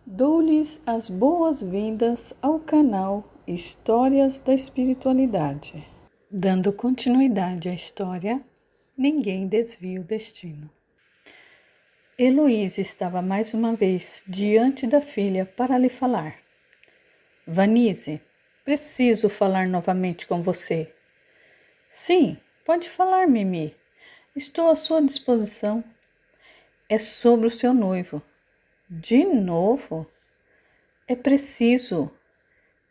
Dou-lhes as boas-vindas ao canal Histórias da Espiritualidade. Dando continuidade à história, ninguém desvia o destino. Heloísa estava mais uma vez diante da filha para lhe falar. Vanise, preciso falar novamente com você. Sim, pode falar, Mimi. Estou à sua disposição. É sobre o seu noivo. De novo? É preciso.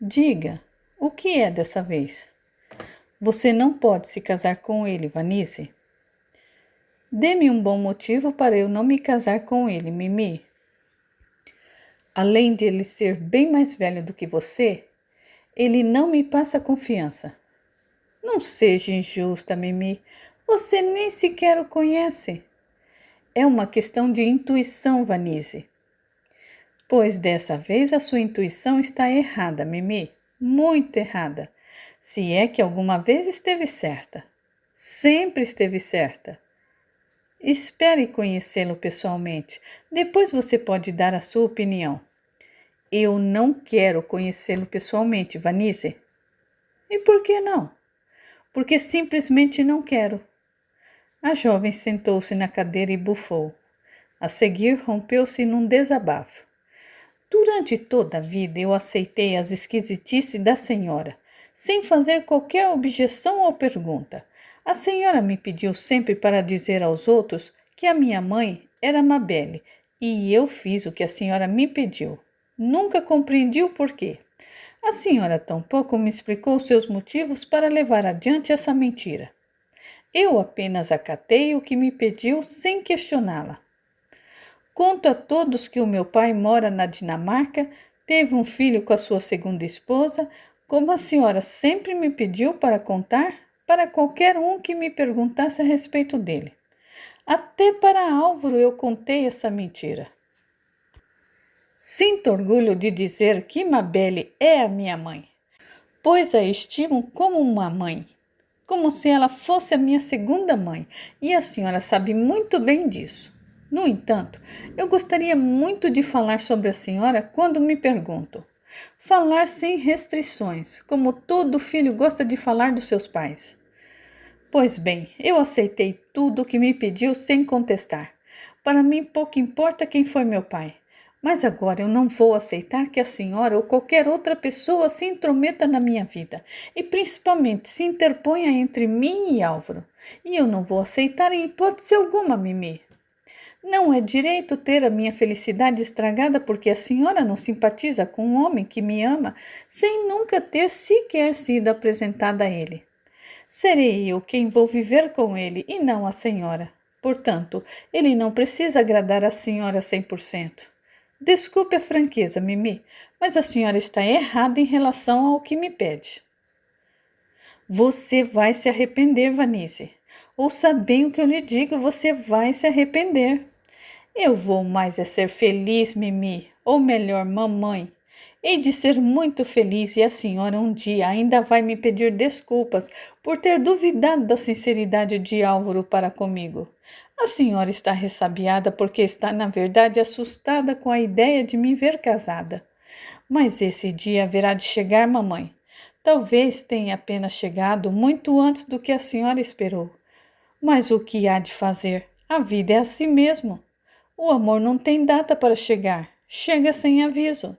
Diga, o que é dessa vez? Você não pode se casar com ele, Vanise. Dê-me um bom motivo para eu não me casar com ele, Mimi. Além de ele ser bem mais velho do que você, ele não me passa confiança. Não seja injusta, Mimi. Você nem sequer o conhece. É uma questão de intuição, Vanise. Pois dessa vez a sua intuição está errada, Mimi. Muito errada. Se é que alguma vez esteve certa. Sempre esteve certa. Espere conhecê-lo pessoalmente. Depois você pode dar a sua opinião. Eu não quero conhecê-lo pessoalmente, Vanise. E por que não? Porque simplesmente não quero. A jovem sentou-se na cadeira e bufou. A seguir, rompeu-se num desabafo. Durante toda a vida eu aceitei as esquisitices da senhora, sem fazer qualquer objeção ou pergunta. A senhora me pediu sempre para dizer aos outros que a minha mãe era Mabel, e eu fiz o que a senhora me pediu. Nunca compreendi o porquê. A senhora tampouco me explicou seus motivos para levar adiante essa mentira. Eu apenas acatei o que me pediu sem questioná-la. Conto a todos que o meu pai mora na Dinamarca, teve um filho com a sua segunda esposa, como a senhora sempre me pediu para contar para qualquer um que me perguntasse a respeito dele. Até para Álvaro eu contei essa mentira. Sinto orgulho de dizer que Mabel é a minha mãe, pois a estimo como uma mãe, como se ela fosse a minha segunda mãe, e a senhora sabe muito bem disso. No entanto, eu gostaria muito de falar sobre a senhora quando me pergunto. Falar sem restrições, como todo filho gosta de falar dos seus pais. Pois bem, eu aceitei tudo o que me pediu sem contestar. Para mim pouco importa quem foi meu pai. Mas agora eu não vou aceitar que a senhora ou qualquer outra pessoa se intrometa na minha vida e principalmente se interponha entre mim e Álvaro. E eu não vou aceitar em hipótese alguma, Mimi. Não é direito ter a minha felicidade estragada porque a senhora não simpatiza com um homem que me ama sem nunca ter sequer sido apresentada a ele. Serei eu quem vou viver com ele e não a senhora. Portanto, ele não precisa agradar a senhora 100%. Desculpe a franqueza, Mimi, mas a senhora está errada em relação ao que me pede. Você vai se arrepender, Vanise. Ouça bem o que eu lhe digo, você vai se arrepender. Eu vou mais é ser feliz, Mimi, ou melhor, mamãe. Hei de ser muito feliz e a senhora um dia ainda vai me pedir desculpas por ter duvidado da sinceridade de Álvaro para comigo. A senhora está ressabiada porque está, na verdade, assustada com a ideia de me ver casada. Mas esse dia haverá de chegar, mamãe. Talvez tenha apenas chegado muito antes do que a senhora esperou. Mas o que há de fazer? A vida é assim mesmo. O amor não tem data para chegar, chega sem aviso.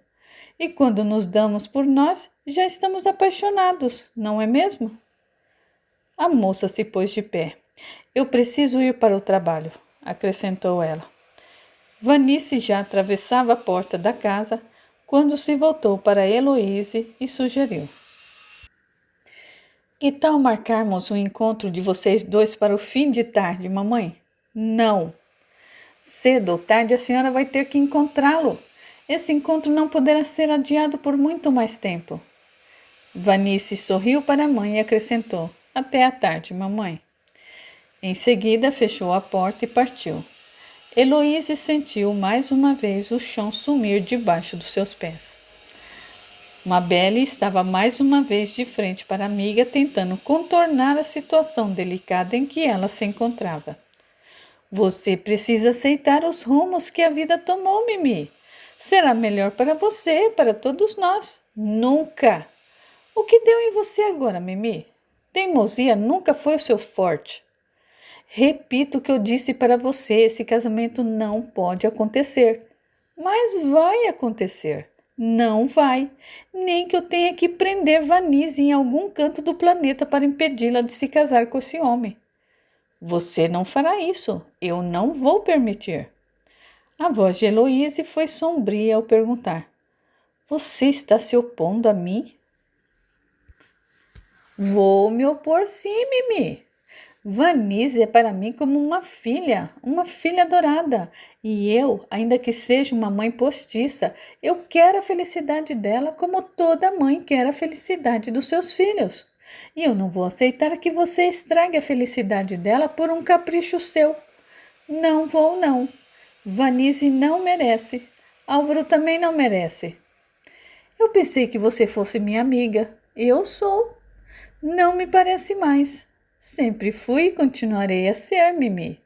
E quando nos damos por nós, já estamos apaixonados, não é mesmo? A moça se pôs de pé. Eu preciso ir para o trabalho, acrescentou ela. Vanice já atravessava a porta da casa quando se voltou para Heloíse e sugeriu. Que tal marcarmos o encontro de vocês dois para o fim de tarde, mamãe? Não. Cedo ou tarde a senhora vai ter que encontrá-lo. Esse encontro não poderá ser adiado por muito mais tempo. Vanice sorriu para a mãe e acrescentou: Até à tarde, mamãe. Em seguida, fechou a porta e partiu. Heloíse sentiu mais uma vez o chão sumir debaixo dos seus pés. Mabel estava mais uma vez de frente para a amiga, tentando contornar a situação delicada em que ela se encontrava. Você precisa aceitar os rumos que a vida tomou, Mimi. Será melhor para você, para todos nós. Nunca! O que deu em você agora, Mimi? Teimosia nunca foi o seu forte. Repito o que eu disse para você: esse casamento não pode acontecer. Mas vai acontecer. Não vai. Nem que eu tenha que prender Vanise em algum canto do planeta para impedi-la de se casar com esse homem. Você não fará isso. Eu não vou permitir. A voz de Heloíse foi sombria ao perguntar: Você está se opondo a mim? Vou me opor sim, Mimi. Vanise é para mim como uma filha adorada. E eu, ainda que seja uma mãe postiça, eu quero a felicidade dela como toda mãe quer a felicidade dos seus filhos. E eu não vou aceitar que você estrague a felicidade dela por um capricho seu. Não vou, não. Vanise não merece. Álvaro também não merece. Eu pensei que você fosse minha amiga. Eu sou. Não me parece mais. Sempre fui e continuarei a ser, Mimi.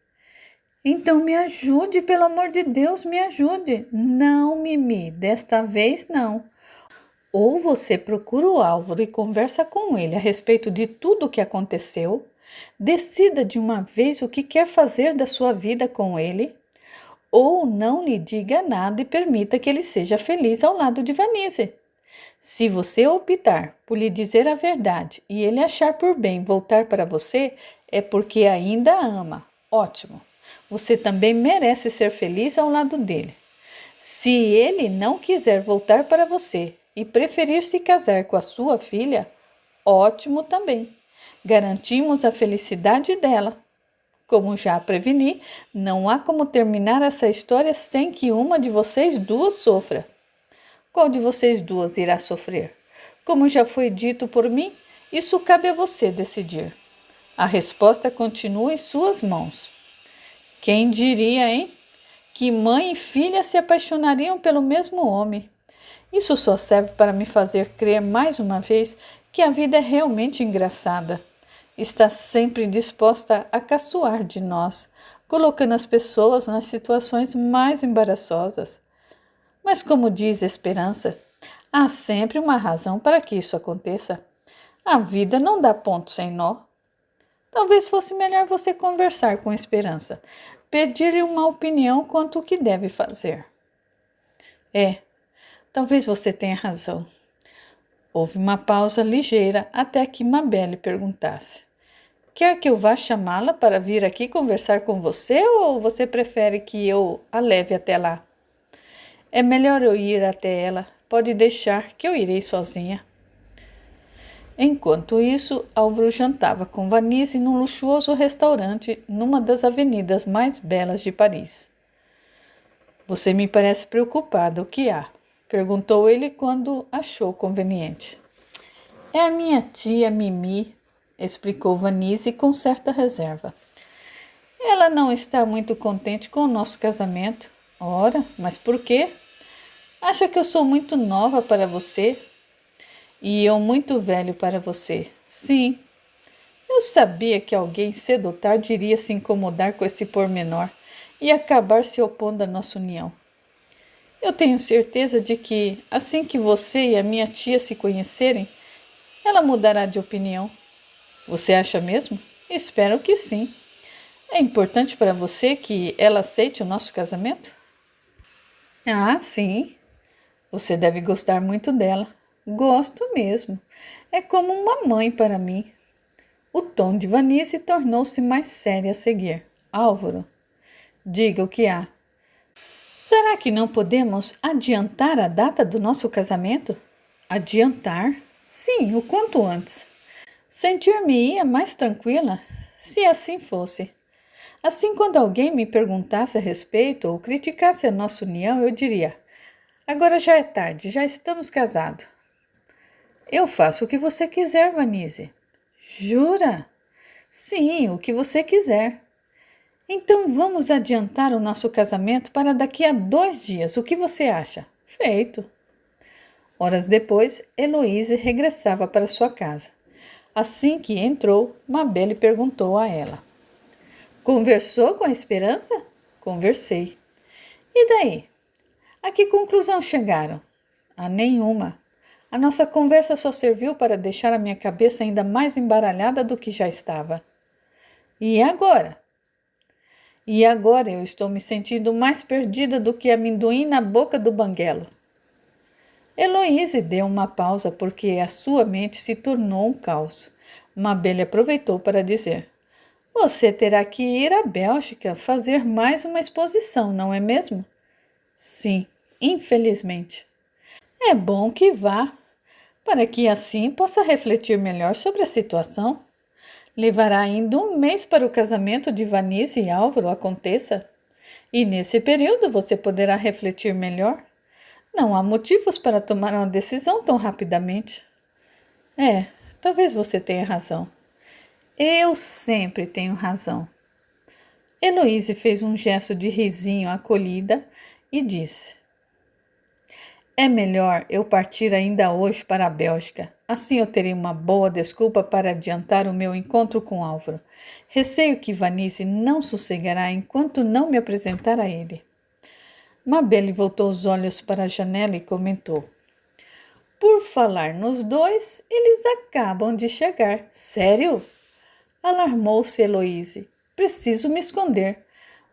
Então me ajude, pelo amor de Deus, me ajude. Não, Mimi, desta vez não. Ou você procura o Álvaro e conversa com ele a respeito de tudo o que aconteceu. Decida de uma vez o que quer fazer da sua vida com ele. Ou não lhe diga nada e permita que ele seja feliz ao lado de Vanise. Se você optar por lhe dizer a verdade e ele achar por bem voltar para você, é porque ainda a ama. Ótimo. Você também merece ser feliz ao lado dele. Se ele não quiser voltar para você e preferir se casar com a sua filha, ótimo também. Garantimos a felicidade dela. Como já preveni, não há como terminar essa história sem que uma de vocês duas sofra. Qual de vocês duas irá sofrer? Como já foi dito por mim, isso cabe a você decidir. A resposta continua em suas mãos. Quem diria, hein? Que mãe e filha se apaixonariam pelo mesmo homem. Isso só serve para me fazer crer mais uma vez que a vida é realmente engraçada. Está sempre disposta a caçoar de nós, colocando as pessoas nas situações mais embaraçosas. Mas como diz Esperança, há sempre uma razão para que isso aconteça. A vida não dá ponto sem nó. Talvez fosse melhor você conversar com Esperança, pedir-lhe uma opinião quanto ao que deve fazer. Talvez você tenha razão. Houve uma pausa ligeira até que Mabel perguntasse: Quer que eu vá chamá-la para vir aqui conversar com você ou você prefere que eu a leve até lá? É melhor eu ir até ela. Pode deixar que eu irei sozinha. Enquanto isso, Álvaro jantava com Vanise num luxuoso restaurante numa das avenidas mais belas de Paris. Você me parece preocupada, o que há? Perguntou ele quando achou conveniente. É a minha tia Mimi, explicou Vanise com certa reserva. Ela não está muito contente com o nosso casamento. Ora, mas por quê? Acha que eu sou muito nova para você? E eu muito velho para você? Sim. Eu sabia que alguém cedo ou tarde iria se incomodar com esse pormenor e acabar se opondo à nossa união. Eu tenho certeza de que, assim que você e a minha tia se conhecerem, ela mudará de opinião. Você acha mesmo? Espero que sim. É importante para você que ela aceite o nosso casamento? Ah, sim. Você deve gostar muito dela. Gosto mesmo. É como uma mãe para mim. O tom de Vanise tornou-se mais sério a seguir. Álvaro, diga o que há. Será que não podemos adiantar a data do nosso casamento? Adiantar? Sim, o quanto antes. Sentir-me-ia mais tranquila se assim fosse. Assim, quando alguém me perguntasse a respeito ou criticasse a nossa união, eu diria: agora já é tarde, já estamos casados. Eu faço o que você quiser, Vanise. Jura? Sim, o que você quiser. Então vamos adiantar o nosso casamento para daqui a 2 dias. O que você acha? Feito. Horas depois, Heloíse regressava para sua casa. Assim que entrou, Mabel perguntou a ela: Conversou com a Esperança? Conversei. E daí? A que conclusão chegaram? A nenhuma. A nossa conversa só serviu para deixar a minha cabeça ainda mais embaralhada do que já estava. E agora? E agora eu estou me sentindo mais perdida do que amendoim na boca do banguelo. Heloíse deu uma pausa porque a sua mente se tornou um caos. Mabel aproveitou para dizer: Você terá que ir à Bélgica fazer mais uma exposição, não é mesmo? Sim, infelizmente. É bom que vá, para que assim possa refletir melhor sobre a situação. Levará ainda um mês para o casamento de Vanice e Álvaro aconteça. E nesse período você poderá refletir melhor. Não há motivos para tomar uma decisão tão rapidamente. É, talvez você tenha razão. Eu sempre tenho razão. Heloíse fez um gesto de risinho acolhida e disse: É melhor eu partir ainda hoje para a Bélgica. Assim eu terei uma boa desculpa para adiantar o meu encontro com Álvaro. Receio que Vanice não sossegará enquanto não me apresentar a ele. Mabel voltou os olhos para a janela e comentou: Por falar nos dois, eles acabam de chegar. Sério? Alarmou-se Heloíse. Preciso me esconder.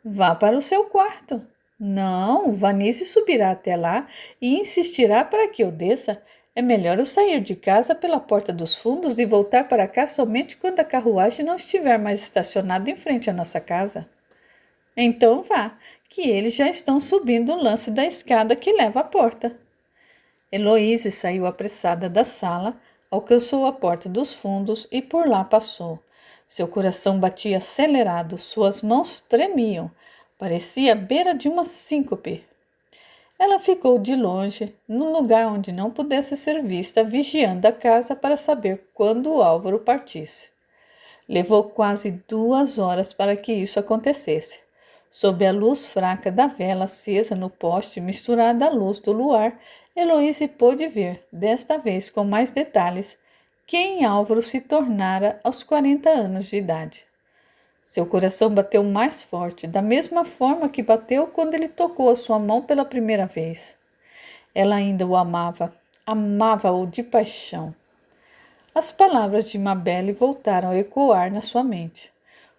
Vá para o seu quarto. Não, Vanice subirá até lá e insistirá para que eu desça. É melhor eu sair de casa pela porta dos fundos e voltar para cá somente quando a carruagem não estiver mais estacionada em frente à nossa casa. Então vá, que eles já estão subindo o lance da escada que leva à porta. Heloíse saiu apressada da sala, alcançou a porta dos fundos e por lá passou. Seu coração batia acelerado, suas mãos tremiam. Parecia à beira de uma síncope. Ela ficou de longe, num lugar onde não pudesse ser vista, vigiando a casa para saber quando o Álvaro partisse. Levou quase 2 horas para que isso acontecesse. Sob a luz fraca da vela acesa no poste, misturada à luz do luar, Heloíse pôde ver, desta vez com mais detalhes, quem Álvaro se tornara aos 40 anos de idade. Seu coração bateu mais forte, da mesma forma que bateu quando ele tocou a sua mão pela primeira vez. Ela ainda o amava, amava-o de paixão. As palavras de Mabel voltaram a ecoar na sua mente.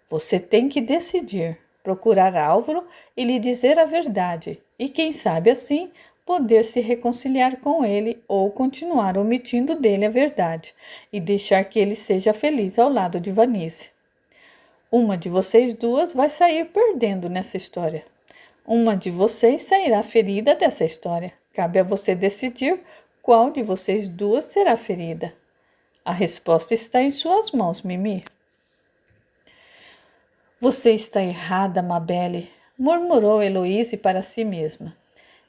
Você tem que decidir, procurar Álvaro e lhe dizer a verdade, e quem sabe assim poder se reconciliar com ele ou continuar omitindo dele a verdade e deixar que ele seja feliz ao lado de Vanice. Uma de vocês duas vai sair perdendo nessa história. Uma de vocês sairá ferida dessa história. Cabe a você decidir qual de vocês duas será ferida. A resposta está em suas mãos, Mimi. Você está errada, Mabel, murmurou Heloíse para si mesma.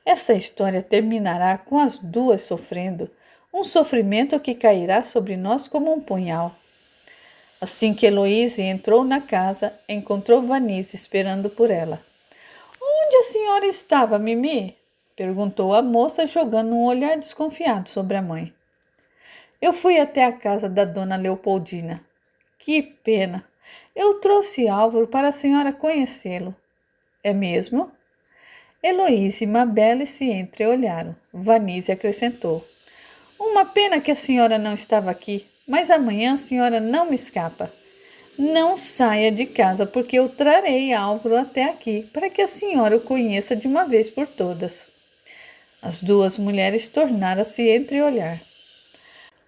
Essa história terminará com as duas sofrendo, um sofrimento que cairá sobre nós como um punhal. Assim que Heloíse entrou na casa, encontrou Vanice esperando por ela. Onde a senhora estava, Mimi? Perguntou a moça, jogando um olhar desconfiado sobre a mãe. Eu fui até a casa da dona Leopoldina. Que pena! Eu trouxe Álvaro para a senhora conhecê-lo. É mesmo? Heloíse e Mabel se entreolharam. Vanice acrescentou. Uma pena que a senhora não estava aqui, mas amanhã a senhora não me escapa. Não saia de casa, porque eu trarei Álvaro até aqui, para que a senhora o conheça de uma vez por todas. As duas mulheres tornaram a se entreolhar.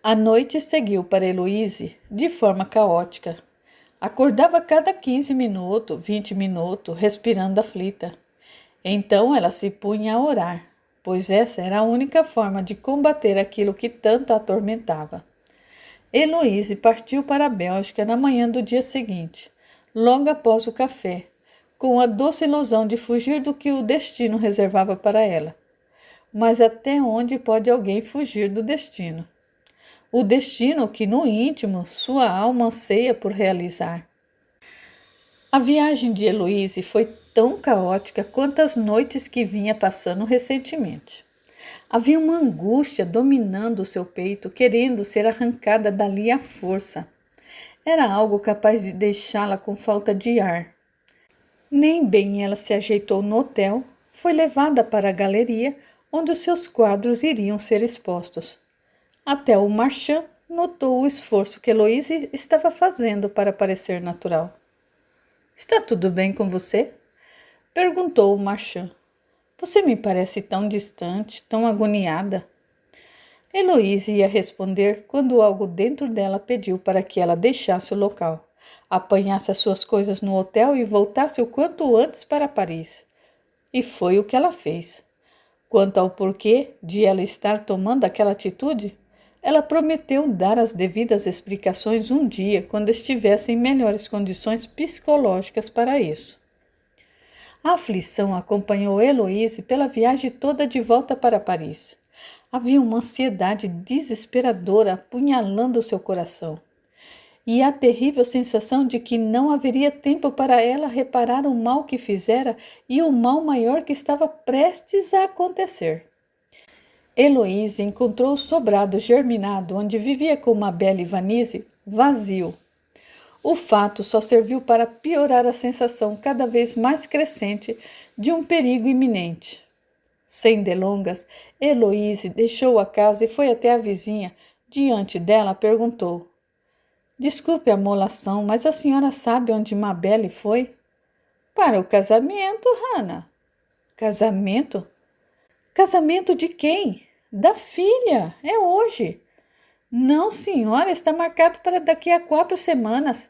A noite seguiu para Heloíse de forma caótica. Acordava a cada 15 minutos, 20 minutos, respirando aflita. Então ela se punha a orar, pois essa era a única forma de combater aquilo que tanto a atormentava. Heloíse partiu para a Bélgica na manhã do dia seguinte, logo após o café, com a doce ilusão de fugir do que o destino reservava para ela. Mas até onde pode alguém fugir do destino? O destino que, no íntimo, sua alma anseia por realizar. A viagem de Heloíse foi tão caótica quanto as noites que vinha passando recentemente. Havia uma angústia dominando o seu peito, querendo ser arrancada dali à força. Era algo capaz de deixá-la com falta de ar. Nem bem ela se ajeitou no hotel, foi levada para a galeria, onde os seus quadros iriam ser expostos. Até o Marchand notou o esforço que Heloísa estava fazendo para parecer natural. Está tudo bem com você? Perguntou o Marchand. Você me parece tão distante, tão agoniada. Heloísa ia responder quando algo dentro dela pediu para que ela deixasse o local, apanhasse as suas coisas no hotel e voltasse o quanto antes para Paris. E foi o que ela fez. Quanto ao porquê de ela estar tomando aquela atitude, ela prometeu dar as devidas explicações um dia quando estivesse em melhores condições psicológicas para isso. A aflição acompanhou Heloísa pela viagem toda de volta para Paris. Havia uma ansiedade desesperadora apunhalando seu coração. E a terrível sensação de que não haveria tempo para ela reparar o mal que fizera e o mal maior que estava prestes a acontecer. Heloísa encontrou o sobrado germinado onde vivia com Mabel e Vanise vazio. O fato só serviu para piorar a sensação cada vez mais crescente de um perigo iminente. Sem delongas, Heloísa deixou a casa e foi até a vizinha. Diante dela, perguntou: Desculpe a molação, mas a senhora sabe onde Mabel foi? Para o casamento, Hannah. Casamento? Casamento de quem? Da filha. É hoje. Não, senhora, está marcado para daqui a 4 semanas.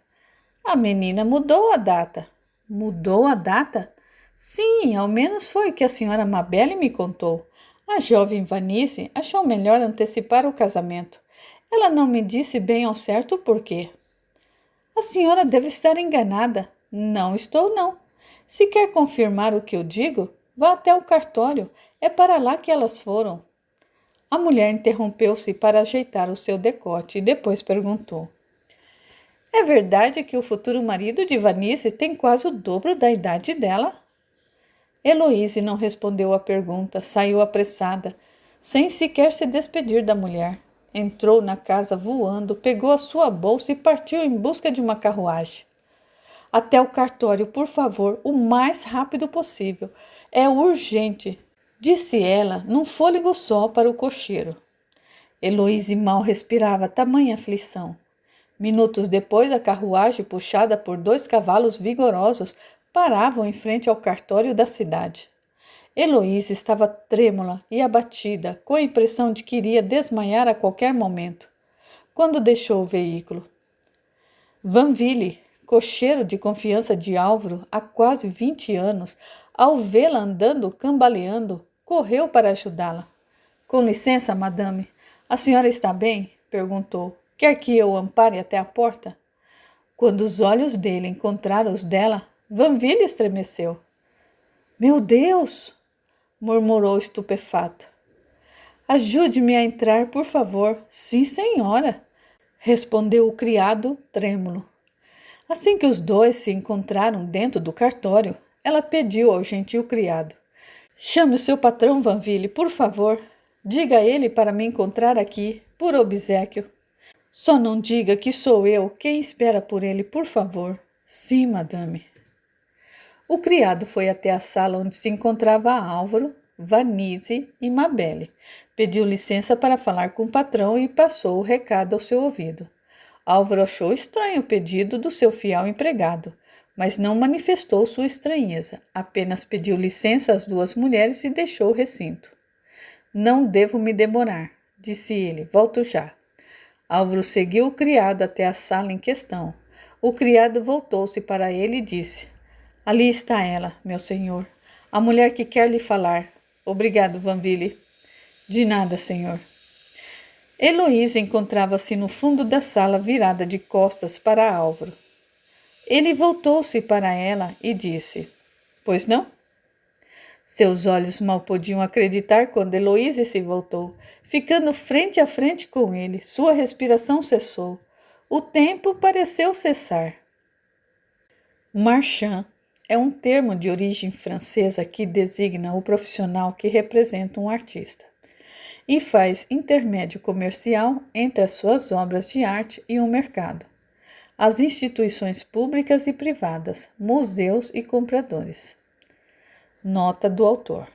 A menina mudou a data. Mudou a data? Sim, ao menos foi o que a senhora Mabel me contou. A jovem Vanise achou melhor antecipar o casamento. Ela não me disse bem ao certo o porquê. A senhora deve estar enganada. Não estou, não. Se quer confirmar o que eu digo, vá até o cartório. É para lá que elas foram. A mulher interrompeu-se para ajeitar o seu decote e depois perguntou: É verdade que o futuro marido de Vanise tem quase o dobro da idade dela? Heloísa não respondeu à pergunta, saiu apressada, sem sequer se despedir da mulher. Entrou na casa voando, pegou a sua bolsa e partiu em busca de uma carruagem. Até o cartório, por favor, o mais rápido possível. É urgente, disse ela, num fôlego só para o cocheiro. Heloísa mal respirava, tamanha aflição. Minutos depois, a carruagem, puxada por 2 cavalos vigorosos, paravam em frente ao cartório da cidade. Heloísa estava trêmula e abatida, com a impressão de que iria desmaiar a qualquer momento, quando deixou o veículo. Vanville, cocheiro de confiança de Álvaro há quase 20 anos, ao vê-la andando cambaleando, correu para ajudá-la. Com licença, madame, a senhora está bem? Perguntou. Quer que eu o ampare até a porta? Quando os olhos dele encontraram os dela, Vanville estremeceu. Meu Deus! Murmurou estupefato. Ajude-me a entrar, por favor. Sim, senhora, respondeu o criado, trêmulo. Assim que os dois se encontraram dentro do cartório, ela pediu ao gentil criado: Chame o seu patrão, Vanville, por favor. Diga a ele para me encontrar aqui, por obséquio. Só não diga que sou eu quem espera por ele, por favor. Sim, madame. O criado foi até a sala onde se encontrava Álvaro, Vanise e Mabel. Pediu licença para falar com o patrão e passou o recado ao seu ouvido. Álvaro achou estranho o pedido do seu fiel empregado, mas não manifestou sua estranheza. Apenas pediu licença às 2 mulheres e deixou o recinto. Não devo me demorar, disse ele. Volto já. Álvaro seguiu o criado até a sala em questão. O criado voltou-se para ele e disse: Ali está ela, meu senhor, a mulher que quer lhe falar. Obrigado, Vanville. De nada, senhor. Heloísa encontrava-se no fundo da sala, virada de costas para Álvaro. Ele voltou-se para ela e disse: Pois não? Seus olhos mal podiam acreditar quando Heloísa se voltou, ficando frente a frente com ele. Sua respiração cessou. O tempo pareceu cessar. Marchand é um termo de origem francesa que designa o profissional que representa um artista e faz intermédio comercial entre as suas obras de arte e o mercado, as instituições públicas e privadas, museus e compradores. Nota do autor.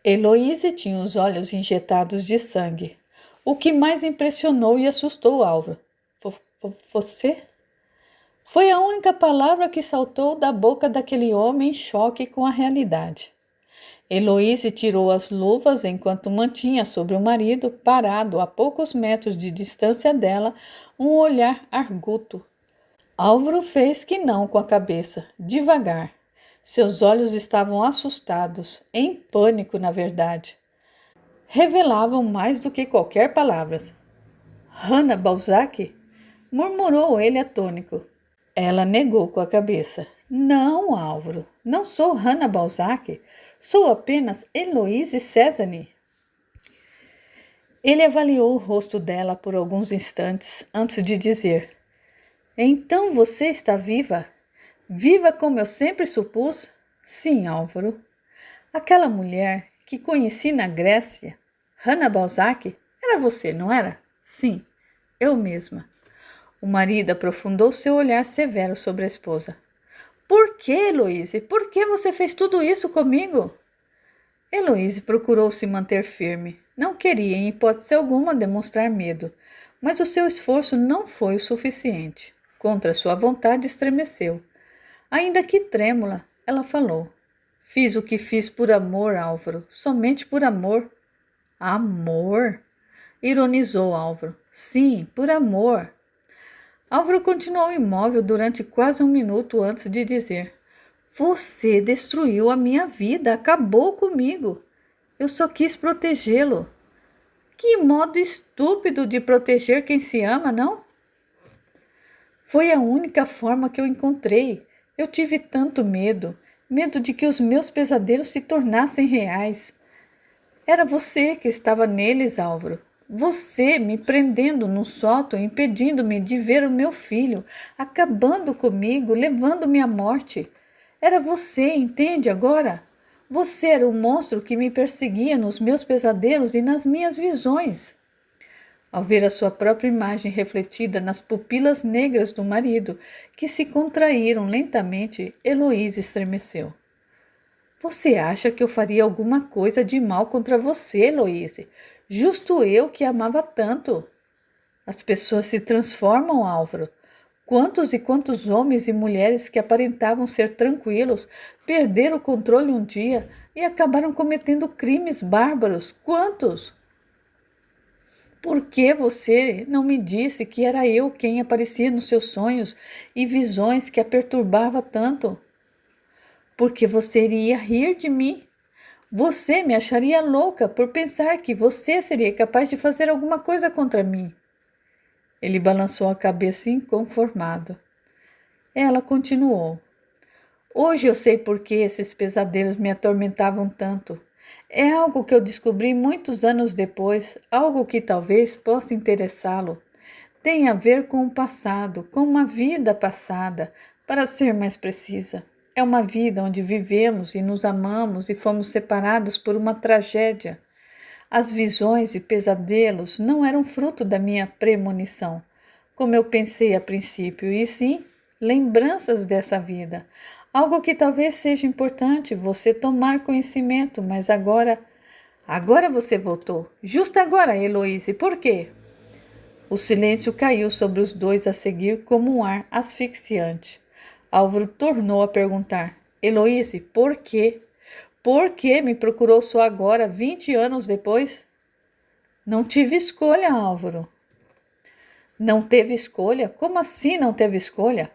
Heloísa tinha os olhos injetados de sangue, o que mais impressionou e assustou Álvaro. Você? Foi a única palavra que saltou da boca daquele homem em choque com a realidade. Heloísa tirou as luvas enquanto mantinha sobre o marido, parado a poucos metros de distância dela, um olhar arguto. Álvaro fez que não com a cabeça, devagar. Seus olhos estavam assustados, em pânico, na verdade. Revelavam mais do que qualquer palavra. Hannah Balzac? Murmurou ele atônico. Ela negou com a cabeça. Não, Álvaro, não sou Hannah Balzac. Sou apenas Heloísa César. Ele avaliou o rosto dela por alguns instantes antes de dizer: Então você está viva? Viva como eu sempre supus? Sim, Álvaro. Aquela mulher que conheci na Grécia, Hannah Balzac, era você, não era? Sim, eu mesma. O marido aprofundou seu olhar severo sobre a esposa. Por que, Heloísa? Por que você fez tudo isso comigo? Heloísa procurou se manter firme. Não queria, em hipótese alguma, demonstrar medo, mas o seu esforço não foi o suficiente. Contra sua vontade, estremeceu. Ainda que trêmula, ela falou. Fiz o que fiz por amor, Álvaro, somente por amor. Amor? Ironizou Álvaro. Sim, por amor. Álvaro continuou imóvel durante quase um minuto antes de dizer: Você destruiu a minha vida, acabou comigo. Eu só quis protegê-lo. Que modo estúpido de proteger quem se ama, não? Foi a única forma que eu encontrei. Eu tive tanto medo, medo de que os meus pesadelos se tornassem reais. Era você que estava neles, Álvaro. Você me prendendo no sótão, impedindo-me de ver o meu filho, acabando comigo, levando-me à morte. Era você, entende agora? Você era o monstro que me perseguia nos meus pesadelos e nas minhas visões. Ao ver a sua própria imagem refletida nas pupilas negras do marido, que se contraíram lentamente, Heloísa estremeceu. Você acha que eu faria alguma coisa de mal contra você, Heloísa? Justo eu que amava tanto. As pessoas se transformam, Álvaro. Quantos e quantos homens e mulheres que aparentavam ser tranquilos perderam o controle um dia e acabaram cometendo crimes bárbaros? Quantos? Por que você não me disse que era eu quem aparecia nos seus sonhos e visões que a perturbava tanto? Porque você iria rir de mim. Você me acharia louca por pensar que você seria capaz de fazer alguma coisa contra mim. Ele balançou a cabeça inconformado. Ela continuou. Hoje eu sei por que esses pesadelos me atormentavam tanto. É algo que eu descobri muitos anos depois, algo que talvez possa interessá-lo. Tem a ver com o passado, com uma vida passada, para ser mais precisa. É uma vida onde vivemos e nos amamos e fomos separados por uma tragédia. As visões e pesadelos não eram fruto da minha premonição, como eu pensei a princípio, e sim lembranças dessa vida. Algo que talvez seja importante você tomar conhecimento, mas agora você voltou. Justo agora, Heloísa, por quê? O silêncio caiu sobre os dois a seguir como um ar asfixiante. Álvaro tornou a perguntar. Heloísa, por quê? Por que me procurou só agora, 20 anos depois? Não tive escolha, Álvaro. Não teve escolha? Como assim não teve escolha?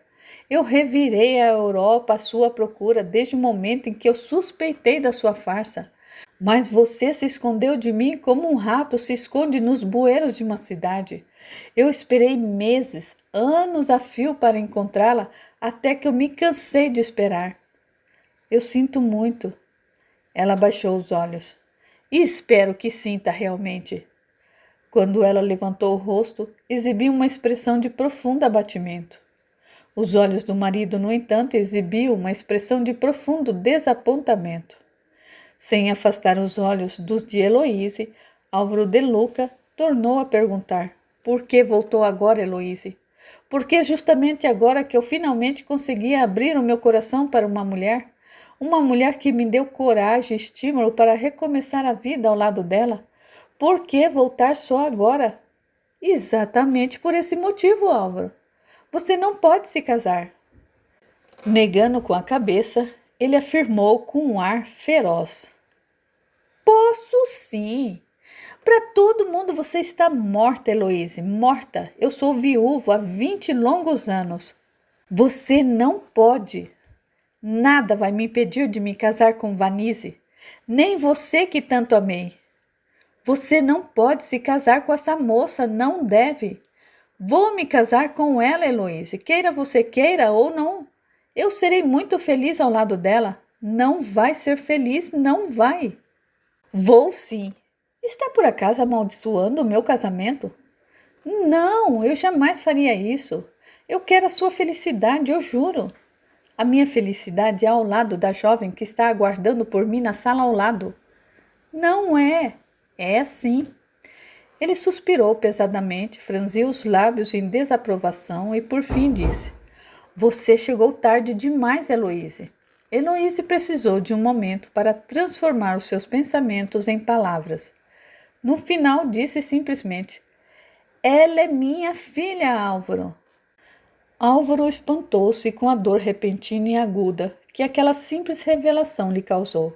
Eu revirei a Europa à sua procura desde o momento em que eu suspeitei da sua farsa. Mas você se escondeu de mim como um rato se esconde nos bueiros de uma cidade. Eu esperei meses, anos a fio para encontrá-la, até que eu me cansei de esperar. Eu sinto muito. Ela baixou os olhos. E espero que sinta realmente. Quando ela levantou o rosto, exibiu uma expressão de profundo abatimento. Os olhos do marido, no entanto, exibiam uma expressão de profundo desapontamento. Sem afastar os olhos dos de Heloísa, Álvaro de Luca tornou a perguntar: Por que voltou agora, Heloísa? Por que justamente agora que eu finalmente conseguia abrir o meu coração para uma mulher? uma mulher que me deu coragem e estímulo para recomeçar a vida ao lado dela. Por que voltar só agora? Exatamente por esse motivo, Álvaro. Você não pode se casar. Negando com a cabeça, ele afirmou com um ar feroz. Posso sim. Para todo mundo você está morta, Heloíse, morta. Eu sou viúvo há 20 longos anos. Você não pode. Nada vai me impedir de me casar com Vanise, nem você que tanto amei. Você não pode se casar com essa moça, não deve. Vou me casar com ela, Heloíse, queira você queira ou não. Eu serei muito feliz ao lado dela. Não vai ser feliz, não vai. Vou sim. Está por acaso amaldiçoando o meu casamento? Não, eu jamais faria isso. Eu quero a sua felicidade, eu juro. A minha felicidade é ao lado da jovem que está aguardando por mim na sala ao lado. Não é. É sim. Ele suspirou pesadamente, franziu os lábios em desaprovação e por fim disse: Você chegou tarde demais, Heloíse. Heloíse precisou de um momento para transformar os seus pensamentos em palavras. No final disse simplesmente: Ela é minha filha, Álvaro. Álvaro espantou-se com a dor repentina e aguda que aquela simples revelação lhe causou.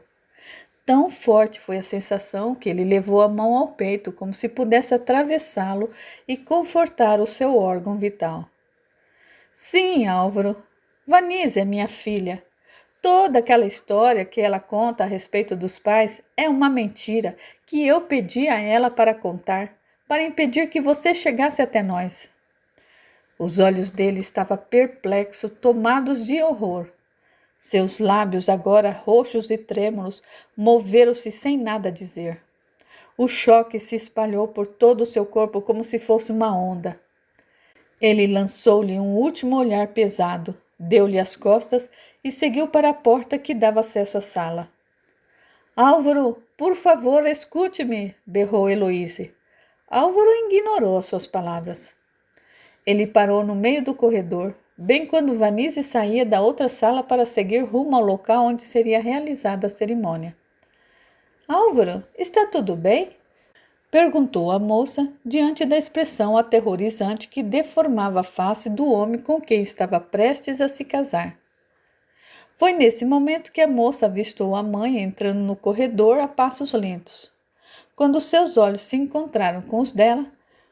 Tão forte foi a sensação que ele levou a mão ao peito como se pudesse atravessá-lo e confortar o seu órgão vital. Sim, Álvaro, Vanise é minha filha. Toda aquela história que ela conta a respeito dos pais é uma mentira que eu pedi a ela para contar, para impedir que você chegasse até nós. Os olhos dele estavam perplexos, tomados de horror. Seus lábios, agora roxos e trêmulos, moveram-se sem nada dizer. O choque se espalhou por todo o seu corpo como se fosse uma onda. Ele lançou-lhe um último olhar pesado, deu-lhe as costas e seguiu para a porta que dava acesso à sala. Álvaro, por favor, escute-me, berrou Heloíse. Álvaro ignorou as suas palavras. Ele parou no meio do corredor, bem quando Vanise saía da outra sala para seguir rumo ao local onde seria realizada a cerimônia. Álvaro, está tudo bem? Perguntou a moça, diante da expressão aterrorizante que deformava a face do homem com quem estava prestes a se casar. Foi nesse momento que a moça avistou a mãe entrando no corredor a passos lentos. Quando seus olhos se encontraram com os dela,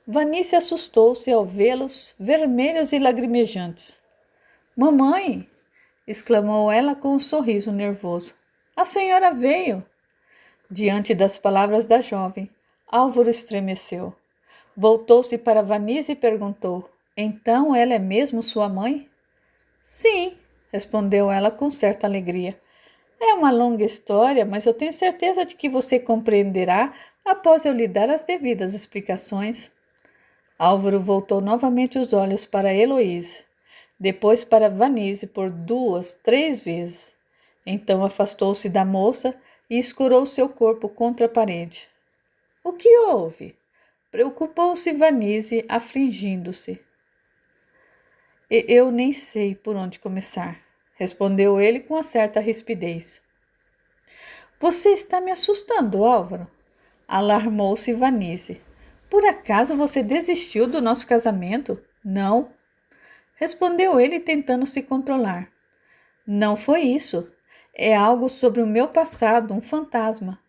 Vanice assustou-se ao vê-los vermelhos e lagrimejantes. — Mamãe! Exclamou ela com um sorriso nervoso. — A senhora veio! Diante das palavras da jovem, Álvaro estremeceu. Voltou-se para Vanice e perguntou: — Então ela é mesmo sua mãe? — Sim, respondeu ela com certa alegria. É uma longa história, mas eu tenho certeza de que você compreenderá após eu lhe dar as devidas explicações. Álvaro voltou novamente os olhos para Heloíse, depois para Vanise por 2, 3 vezes. Então afastou-se da moça e escorou seu corpo contra a parede. — O que houve? Preocupou-se Vanise, afligindo-se. Eu nem sei por onde começar, respondeu ele com uma certa rispidez. Você está me assustando, Álvaro, alarmou-se Vanise. Por acaso você desistiu do nosso casamento? Não, respondeu ele tentando se controlar. Não foi isso. É algo sobre o meu passado, um fantasma.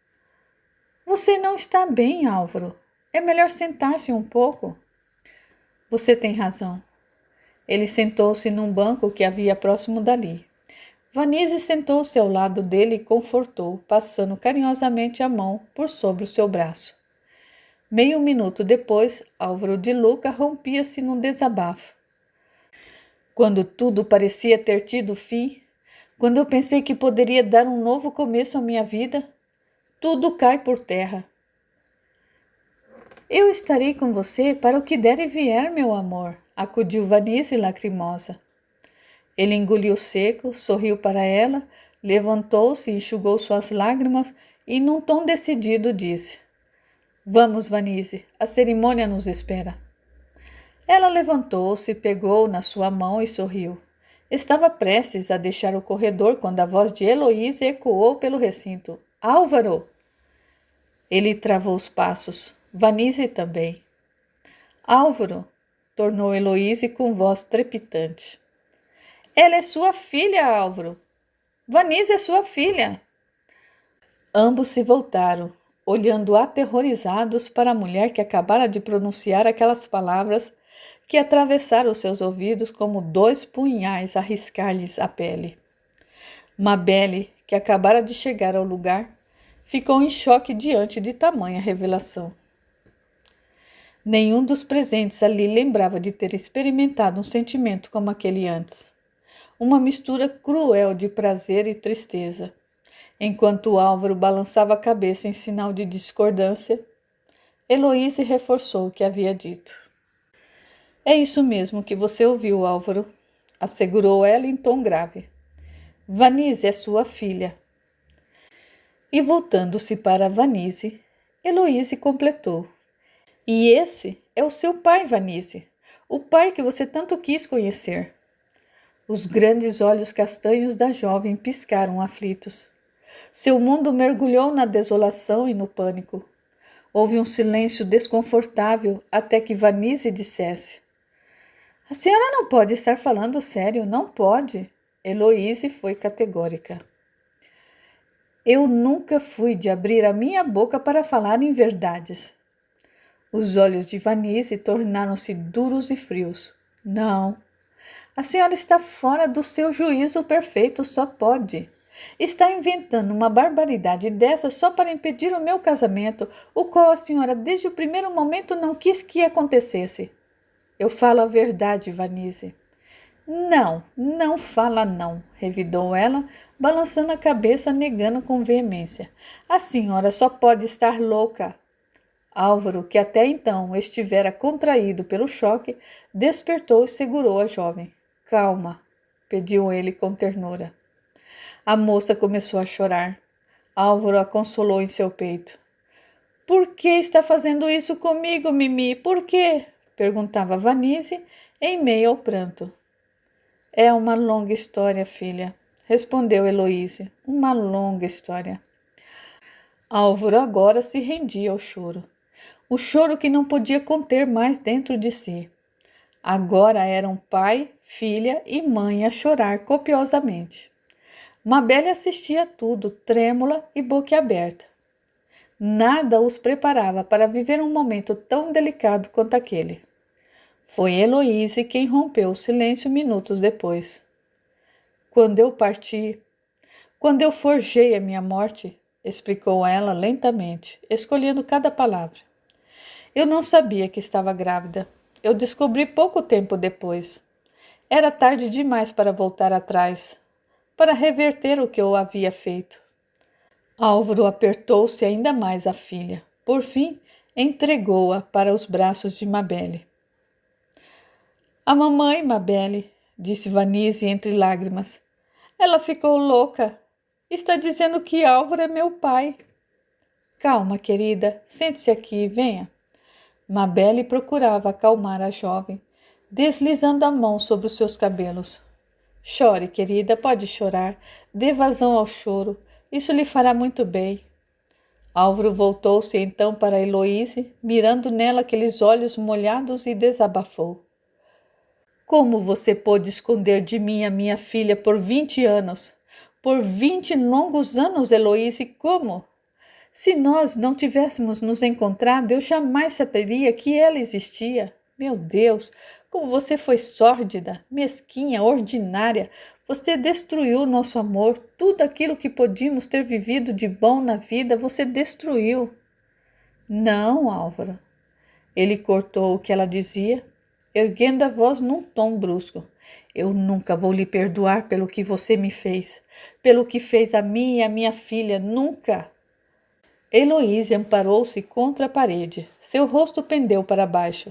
Você não está bem, Álvaro. É melhor sentar-se um pouco. Você tem razão. Ele sentou-se num banco que havia próximo dali. Vanise sentou-se ao lado dele e confortou, passando carinhosamente a mão por sobre o seu braço. Meio minuto depois, Álvaro de Luca rompia-se num desabafo. Quando tudo parecia ter tido fim, quando eu pensei que poderia dar um novo começo à minha vida, tudo cai por terra. Eu estarei com você para o que der e vier, meu amor, acudiu Vanise lacrimosa. Ele engoliu seco, sorriu para ela, levantou-se, enxugou suas lágrimas e, num tom decidido, disse: Vamos, Vanise, a cerimônia nos espera. Ela levantou-se, pegou na sua mão e sorriu. Estava prestes a deixar o corredor quando a voz de Heloísa ecoou pelo recinto. Álvaro! Ele travou os passos. Vanise também. Álvaro! Tornou Heloísa com voz trepidante. Ela é sua filha, Álvaro! Vanise é sua filha! Ambos se voltaram, olhando aterrorizados para a mulher que acabara de pronunciar aquelas palavras que atravessaram seus ouvidos como 2 punhais a riscar-lhes a pele. Mabel, que acabara de chegar ao lugar, ficou em choque diante de tamanha revelação. Nenhum dos presentes ali lembrava de ter experimentado um sentimento como aquele antes. Uma mistura cruel de prazer e tristeza. Enquanto Álvaro balançava a cabeça em sinal de discordância, Heloísa reforçou o que havia dito. É isso mesmo que você ouviu, Álvaro, assegurou ela em tom grave. Vanise é sua filha. E voltando-se para Vanise, Heloísa completou. E esse é o seu pai, Vanise, o pai que você tanto quis conhecer. Os grandes olhos castanhos da jovem piscaram aflitos. Seu mundo mergulhou na desolação e no pânico. Houve um silêncio desconfortável até que Vanise dissesse. A senhora não pode estar falando sério, não pode. Heloísa foi categórica. Eu nunca fui de abrir a minha boca para falar em verdades. Os olhos de Vanise tornaram-se duros e frios. Não. A senhora está fora do seu juízo perfeito, só pode. Está inventando uma barbaridade dessa só para impedir o meu casamento, o qual a senhora desde o primeiro momento não quis que acontecesse. Eu falo a verdade, Vanise. Não, não fala não, revidou ela, balançando a cabeça, negando com veemência. A senhora só pode estar louca. Álvaro, que até então estivera contraído pelo choque, despertou e segurou a jovem. Calma, pediu ele com ternura. A moça começou a chorar. Álvaro a consolou em seu peito. Por que está fazendo isso comigo, Mimi? Por quê? Perguntava Vanise, em meio ao pranto. É uma longa história, filha, respondeu Heloísa. Uma longa história. Álvaro agora se rendia ao choro. O choro que não podia conter mais dentro de si. Agora eram pai, filha e mãe a chorar copiosamente. Mabel assistia a tudo, trêmula e boquiaberta. Nada os preparava para viver um momento tão delicado quanto aquele. Foi Heloísa quem rompeu o silêncio minutos depois. Quando eu parti, quando eu forjei a minha morte, explicou ela lentamente, escolhendo cada palavra. Eu não sabia que estava grávida. Eu descobri pouco tempo depois. Era tarde demais para voltar atrás, para reverter o que eu havia feito. Álvaro apertou-se ainda mais a filha. Por fim, entregou-a para os braços de Mabel. A mamãe, Mabel, disse Vanise entre lágrimas. Ela ficou louca. Está dizendo que Álvaro é meu pai. Calma, querida. Sente-se aqui, venha. Mabel procurava acalmar a jovem, deslizando a mão sobre os seus cabelos. Chore, querida, pode chorar. Dê vazão ao choro. Isso lhe fará muito bem. Álvaro voltou-se então para Heloísa, mirando nela aqueles olhos molhados e desabafou. Como você pôde esconder de mim a minha filha por 20 anos? Por 20 longos anos, Heloísa, como? Se nós não tivéssemos nos encontrado, eu jamais saberia que ela existia. Meu Deus, como você foi sórdida, mesquinha, ordinária. Você destruiu nosso amor. Tudo aquilo que podíamos ter vivido de bom na vida, você destruiu. Não, Álvaro. Ele cortou o que ela dizia, erguendo a voz num tom brusco. Eu nunca vou lhe perdoar pelo que você me fez, pelo que fez a mim e a minha filha, nunca. Heloísa amparou-se contra a parede. Seu rosto pendeu para baixo.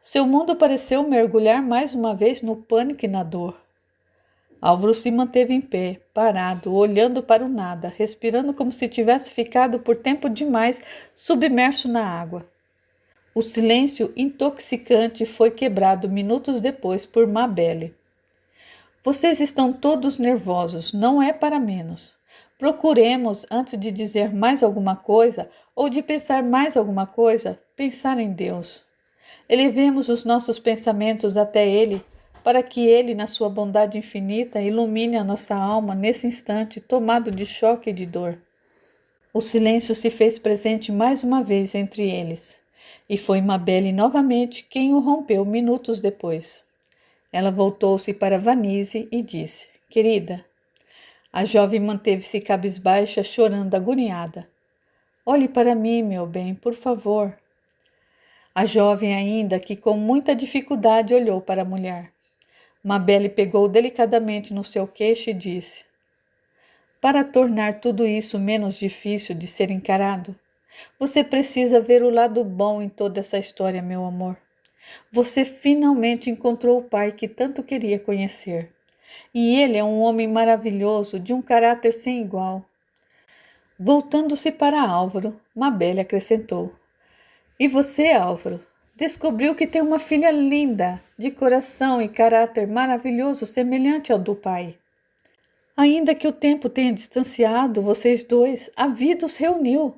Seu mundo pareceu mergulhar mais uma vez no pânico e na dor. Álvaro se manteve em pé, parado, olhando para o nada, respirando como se tivesse ficado por tempo demais submerso na água. O silêncio intoxicante foi quebrado minutos depois por Mabel. Vocês estão todos nervosos, não é para menos. Procuremos, antes de dizer mais alguma coisa ou de pensar mais alguma coisa, pensar em Deus. Elevemos os nossos pensamentos até Ele, para que Ele, na sua bondade infinita, ilumine a nossa alma nesse instante tomado de choque e de dor. O silêncio se fez presente mais uma vez entre eles, e foi Mabel novamente quem o rompeu minutos depois. Ela voltou-se para Vanise e disse: Querida. A jovem manteve-se cabisbaixa, chorando agoniada. Olhe para mim, meu bem, por favor. A jovem, ainda que com muita dificuldade, olhou para a mulher. Mabel pegou delicadamente no seu queixo e disse: Para tornar tudo isso menos difícil de ser encarado, você precisa ver o lado bom em toda essa história, meu amor. Você finalmente encontrou o pai que tanto queria conhecer. E ele é um homem maravilhoso, de um caráter sem igual. Voltando-se para Álvaro, Mabel acrescentou: E você, Álvaro, descobriu que tem uma filha linda, de coração e caráter maravilhoso, semelhante ao do pai. Ainda que o tempo tenha distanciado vocês dois, a vida os reuniu,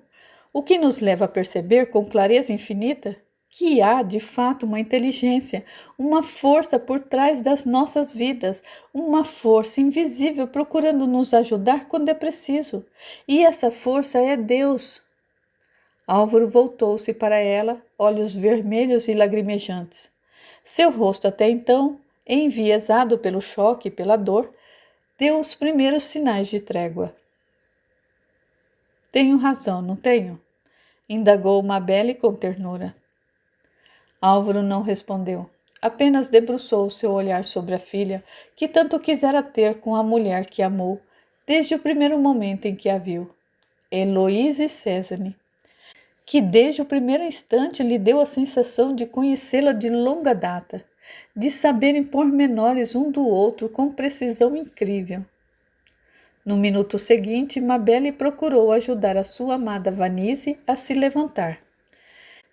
o que nos leva a perceber com clareza infinita que há, de fato, uma inteligência, uma força por trás das nossas vidas, uma força invisível procurando nos ajudar quando é preciso. E essa força é Deus. Álvaro voltou-se para ela, olhos vermelhos e lagrimejantes. Seu rosto, até então, enviesado pelo choque e pela dor, deu os primeiros sinais de trégua. Tenho razão, não tenho? Indagou Mabel com ternura. Álvaro não respondeu. Apenas debruçou seu olhar sobre a filha, que tanto quisera ter com a mulher que amou, desde o primeiro momento em que a viu. Heloíse César, que desde o primeiro instante lhe deu a sensação de conhecê-la de longa data, de saberem pormenores um do outro com precisão incrível. No minuto seguinte, Mabel procurou ajudar a sua amada Vanise a se levantar.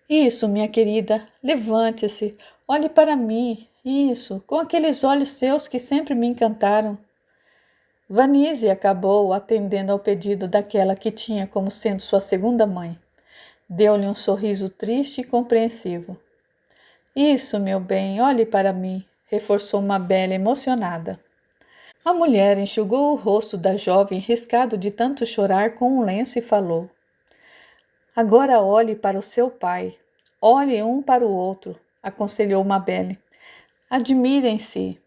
Isso, minha querida, levante-se, olhe para mim, isso, com aqueles olhos seus que sempre me encantaram. Vanise acabou atendendo ao pedido daquela que tinha como sendo sua segunda mãe. Deu-lhe um sorriso triste e compreensivo. Isso, meu bem, olhe para mim, reforçou Mabel emocionada. A mulher enxugou o rosto da jovem riscado de tanto chorar com um lenço e falou: Agora olhe para o seu pai. Olhe um para o outro, aconselhou Mabel. Admirem-se.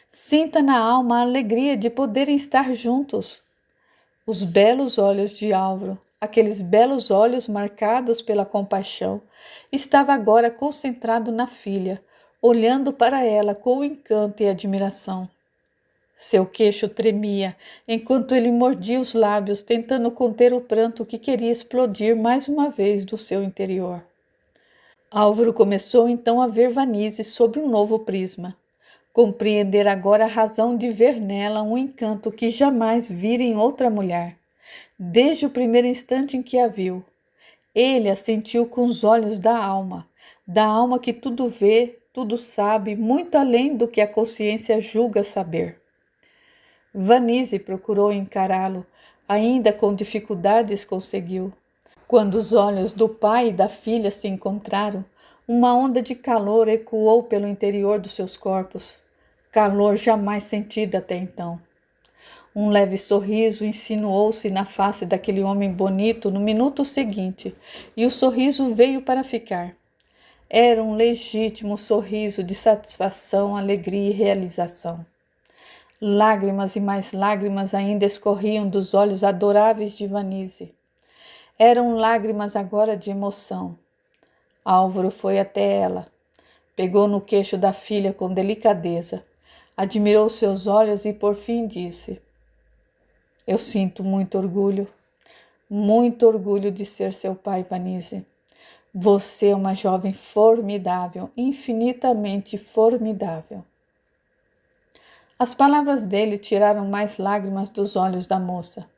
Sinta na alma a alegria de poderem estar juntos. Os belos olhos de Álvaro, aqueles belos olhos marcados pela compaixão, estava agora concentrado na filha, olhando para ela com encanto e admiração. Seu queixo tremia, enquanto ele mordia os lábios, tentando conter o pranto que queria explodir mais uma vez do seu interior. Álvaro começou então a ver Vanise sob um novo prisma. Compreender agora a razão de ver nela um encanto que jamais vira em outra mulher. Desde o primeiro instante em que a viu, ele a sentiu com os olhos da alma que tudo vê, tudo sabe, muito além do que a consciência julga saber. Vanise procurou encará-lo, ainda com dificuldades conseguiu. Quando os olhos do pai e da filha se encontraram, uma onda de calor ecoou pelo interior dos seus corpos, calor jamais sentido até então. Um leve sorriso insinuou-se na face daquele homem bonito no minuto seguinte, e o sorriso veio para ficar. Era um legítimo sorriso de satisfação, alegria e realização. Lágrimas e mais lágrimas ainda escorriam dos olhos adoráveis de Vanise. Eram lágrimas agora de emoção. Álvaro foi até ela, pegou no queixo da filha com delicadeza, admirou seus olhos e por fim disse: Eu sinto muito orgulho de ser seu pai, Vanise. Você é uma jovem formidável, infinitamente formidável. As palavras dele tiraram mais lágrimas dos olhos da moça.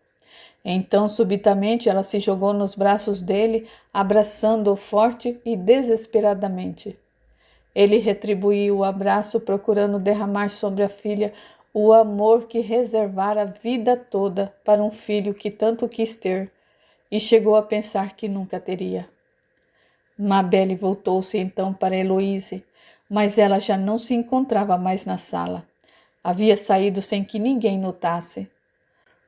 Então, subitamente, ela se jogou nos braços dele, abraçando-o forte e desesperadamente. Ele retribuiu o abraço, procurando derramar sobre a filha o amor que reservara a vida toda para um filho que tanto quis ter e chegou a pensar que nunca teria. Mabel voltou-se então para Heloísa, mas ela já não se encontrava mais na sala. Havia saído sem que ninguém notasse.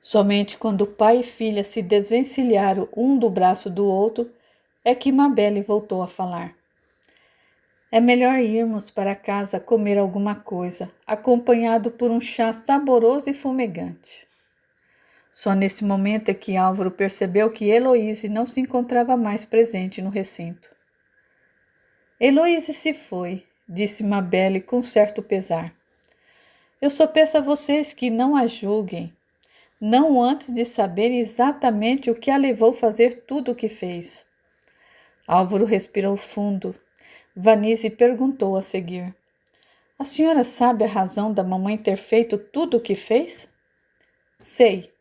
Somente quando pai e filha se desvencilharam um do braço do outro é que Mabel voltou a falar. É melhor irmos para casa comer alguma coisa, acompanhado por um chá saboroso e fumegante. Só nesse momento é que Álvaro percebeu que Heloísa não se encontrava mais presente no recinto. Heloísa se foi, disse Mabel com certo pesar. Eu só peço a vocês que não a julguem, não antes de saber exatamente o que a levou a fazer tudo o que fez. Álvaro respirou fundo. Vanise perguntou a seguir. A senhora sabe a razão da mamãe ter feito tudo o que fez? Sei,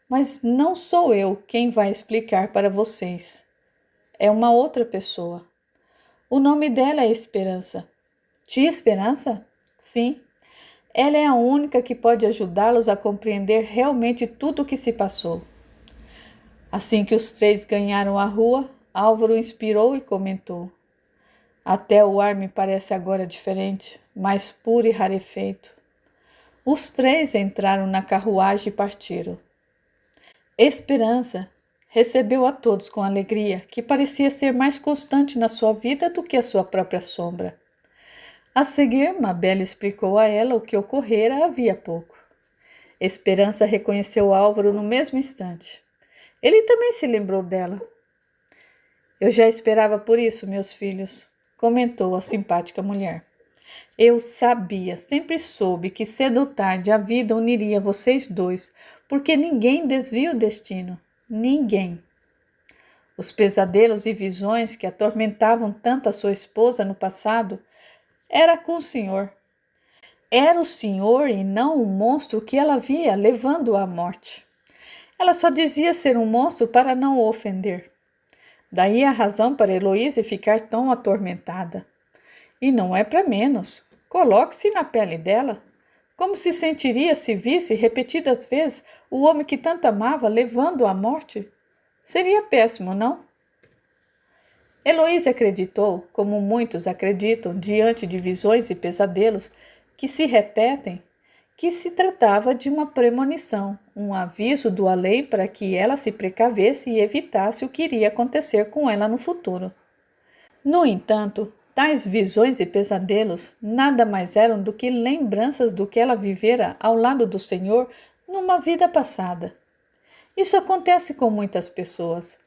mas não sou eu quem vai explicar para vocês. É uma outra pessoa. O nome dela é Esperança. Tia Esperança? Sim. Ela é a única que pode ajudá-los a compreender realmente tudo o que se passou. Assim que os três ganharam a rua, Álvaro inspirou e comentou. Até o ar me parece agora diferente, mais puro e rarefeito. Os três entraram na carruagem e partiram. Esperança recebeu a todos com alegria, que parecia ser mais constante na sua vida do que a sua própria sombra. A seguir, Mabel explicou a ela o que ocorrera havia pouco. Esperança reconheceu Álvaro no mesmo instante. Ele também se lembrou dela. Eu já esperava por isso, meus filhos, comentou a simpática mulher. Eu sabia, sempre soube que cedo ou tarde a vida uniria vocês dois, porque ninguém desvia o destino. Ninguém. Os pesadelos e visões que atormentavam tanto a sua esposa no passado era com o senhor. Era o senhor e não o monstro que ela via levando-o à morte. Ela só dizia ser um monstro para não o ofender. Daí a razão para Heloísa ficar tão atormentada. E não é para menos. Coloque-se na pele dela. Como se sentiria se visse repetidas vezes o homem que tanto amava levando-o à morte? Seria péssimo, não? Heloísa acreditou, como muitos acreditam diante de visões e pesadelos que se repetem, que se tratava de uma premonição, um aviso do além para que ela se precavesse e evitasse o que iria acontecer com ela no futuro. No entanto, tais visões e pesadelos nada mais eram do que lembranças do que ela vivera ao lado do Senhor numa vida passada. Isso acontece com muitas pessoas.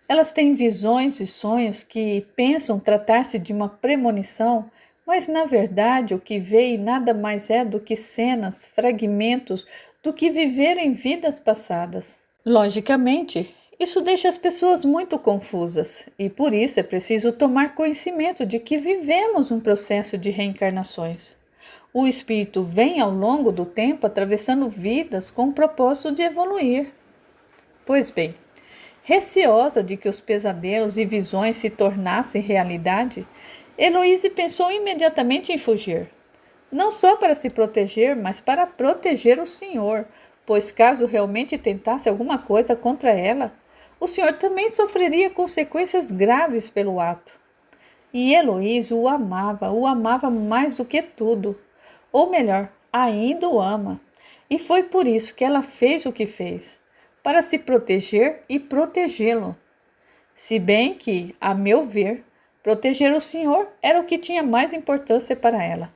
Elas têm visões e sonhos que pensam tratar-se de uma premonição, mas na verdade o que vê nada mais é do que cenas, fragmentos do que viveram em vidas passadas. Logicamente, isso deixa as pessoas muito confusas e por isso é preciso tomar conhecimento de que vivemos um processo de reencarnações. O espírito vem ao longo do tempo atravessando vidas com o propósito de evoluir. Pois bem, receosa de que os pesadelos e visões se tornassem realidade, Heloísa pensou imediatamente em fugir. Não só para se proteger, mas para proteger o senhor, pois caso realmente tentasse alguma coisa contra ela, o senhor também sofreria consequências graves pelo ato. E Heloísa o amava mais do que tudo. Ou melhor, ainda o ama. E foi por isso que ela fez o que fez, para se proteger e protegê-lo. Se bem que, a meu ver, proteger o senhor era o que tinha mais importância para ela.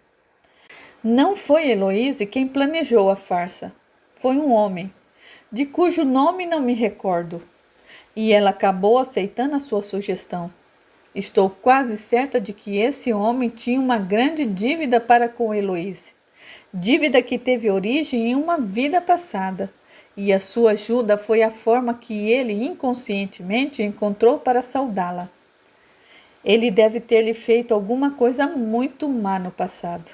Não foi Heloísa quem planejou a farsa. Foi um homem, de cujo nome não me recordo. E ela acabou aceitando a sua sugestão. Estou quase certa de que esse homem tinha uma grande dívida para com Heloísa. Dívida que teve origem em uma vida passada. E a sua ajuda foi a forma que ele inconscientemente encontrou para saudá-la. Ele deve ter lhe feito alguma coisa muito má no passado.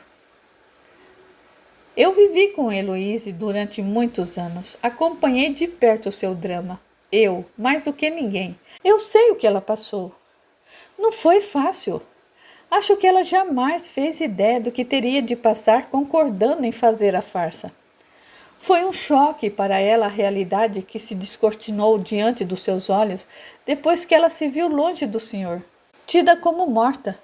Eu vivi com Heloísa durante muitos anos. Acompanhei de perto o seu drama. Eu, mais do que ninguém. Eu sei o que ela passou. Não foi fácil. Acho que ela jamais fez ideia do que teria de passar concordando em fazer a farsa. Foi um choque para ela a realidade que se descortinou diante dos seus olhos depois que ela se viu longe do Senhor, tida como morta.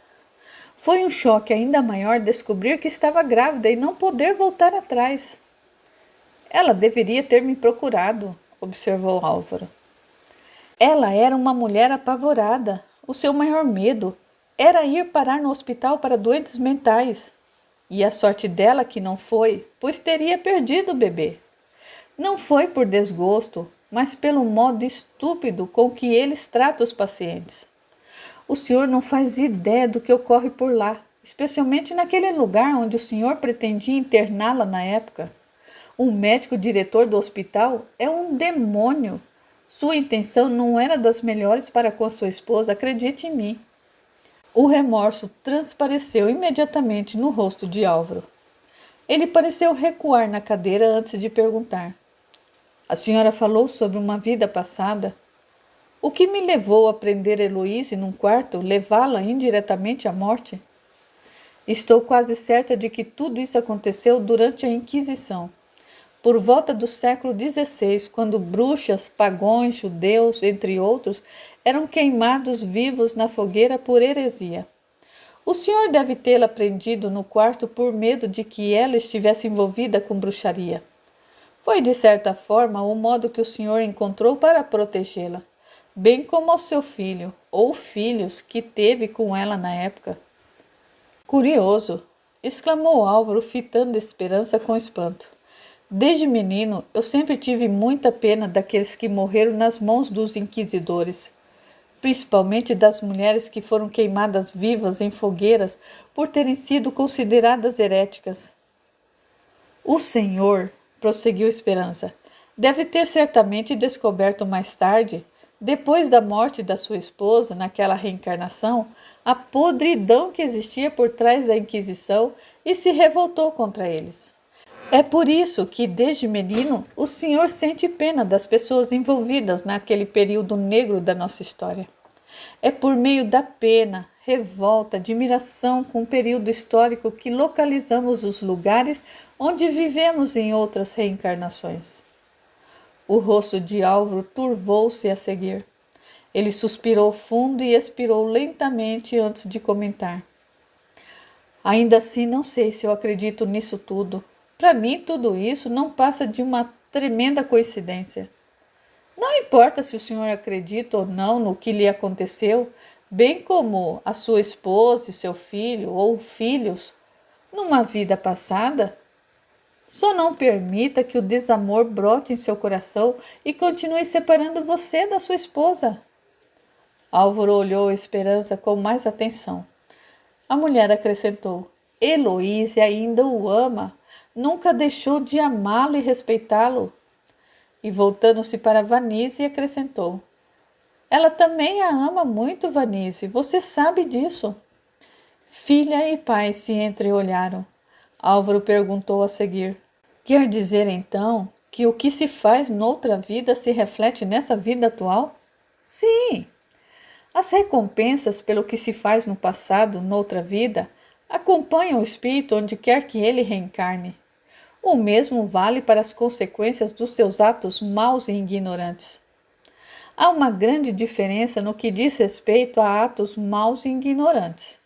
Foi um choque ainda maior descobrir que estava grávida e não poder voltar atrás. Ela deveria ter me procurado, observou Álvaro. Ela era uma mulher apavorada. O seu maior medo era ir parar no hospital para doentes mentais. E a sorte dela que não foi, pois teria perdido o bebê. Não foi por desgosto, mas pelo modo estúpido com que eles tratam os pacientes. O senhor não faz ideia do que ocorre por lá, especialmente naquele lugar onde o senhor pretendia interná-la na época. O médico diretor do hospital é um demônio. Sua intenção não era das melhores para com a sua esposa, acredite em mim. O remorso transpareceu imediatamente no rosto de Álvaro. Ele pareceu recuar na cadeira antes de perguntar. A senhora falou sobre uma vida passada? O que me levou a prender Heloíse num quarto, levá-la indiretamente à morte? Estou quase certa de que tudo isso aconteceu durante a Inquisição. Por volta do século XVI, quando bruxas, pagões, judeus, entre outros, eram queimados vivos na fogueira por heresia. O senhor deve tê-la prendido no quarto por medo de que ela estivesse envolvida com bruxaria. Foi, de certa forma, o modo que o senhor encontrou para protegê-la, bem como ao seu filho, ou filhos, que teve com ela na época. Curioso, exclamou Álvaro, fitando Esperança com espanto. Desde menino, eu sempre tive muita pena daqueles que morreram nas mãos dos inquisidores, principalmente das mulheres que foram queimadas vivas em fogueiras por terem sido consideradas heréticas. O senhor, prosseguiu Esperança, deve ter certamente descoberto mais tarde, depois da morte da sua esposa, naquela reencarnação, a podridão que existia por trás da Inquisição e se revoltou contra eles. É por isso que, desde menino, o senhor sente pena das pessoas envolvidas naquele período negro da nossa história. É por meio da pena, revolta, admiração com o período histórico que localizamos os lugares onde vivemos em outras reencarnações. O rosto de Álvaro turvou-se a seguir. Ele suspirou fundo e expirou lentamente antes de comentar. Ainda assim, não sei se eu acredito nisso tudo. Para mim, tudo isso não passa de uma tremenda coincidência. Não importa se o senhor acredita ou não no que lhe aconteceu, bem como a sua esposa e seu filho ou filhos, numa vida passada. Só não permita que o desamor brote em seu coração e continue separando você da sua esposa. Álvaro olhou a Esperança com mais atenção. A mulher acrescentou, Heloíse ainda o ama. Nunca deixou de amá-lo e respeitá-lo. E voltando-se para Vanise, acrescentou. Ela também a ama muito, Vanise. Você sabe disso. Filha e pai se entreolharam. Álvaro perguntou a seguir. Quer dizer, então, que o que se faz noutra vida se reflete nessa vida atual? Sim. As recompensas pelo que se faz no passado, noutra vida, acompanham o espírito onde quer que ele reencarne. O mesmo vale para as consequências dos seus atos maus e ignorantes. Há uma grande diferença no que diz respeito a atos maus e ignorantes.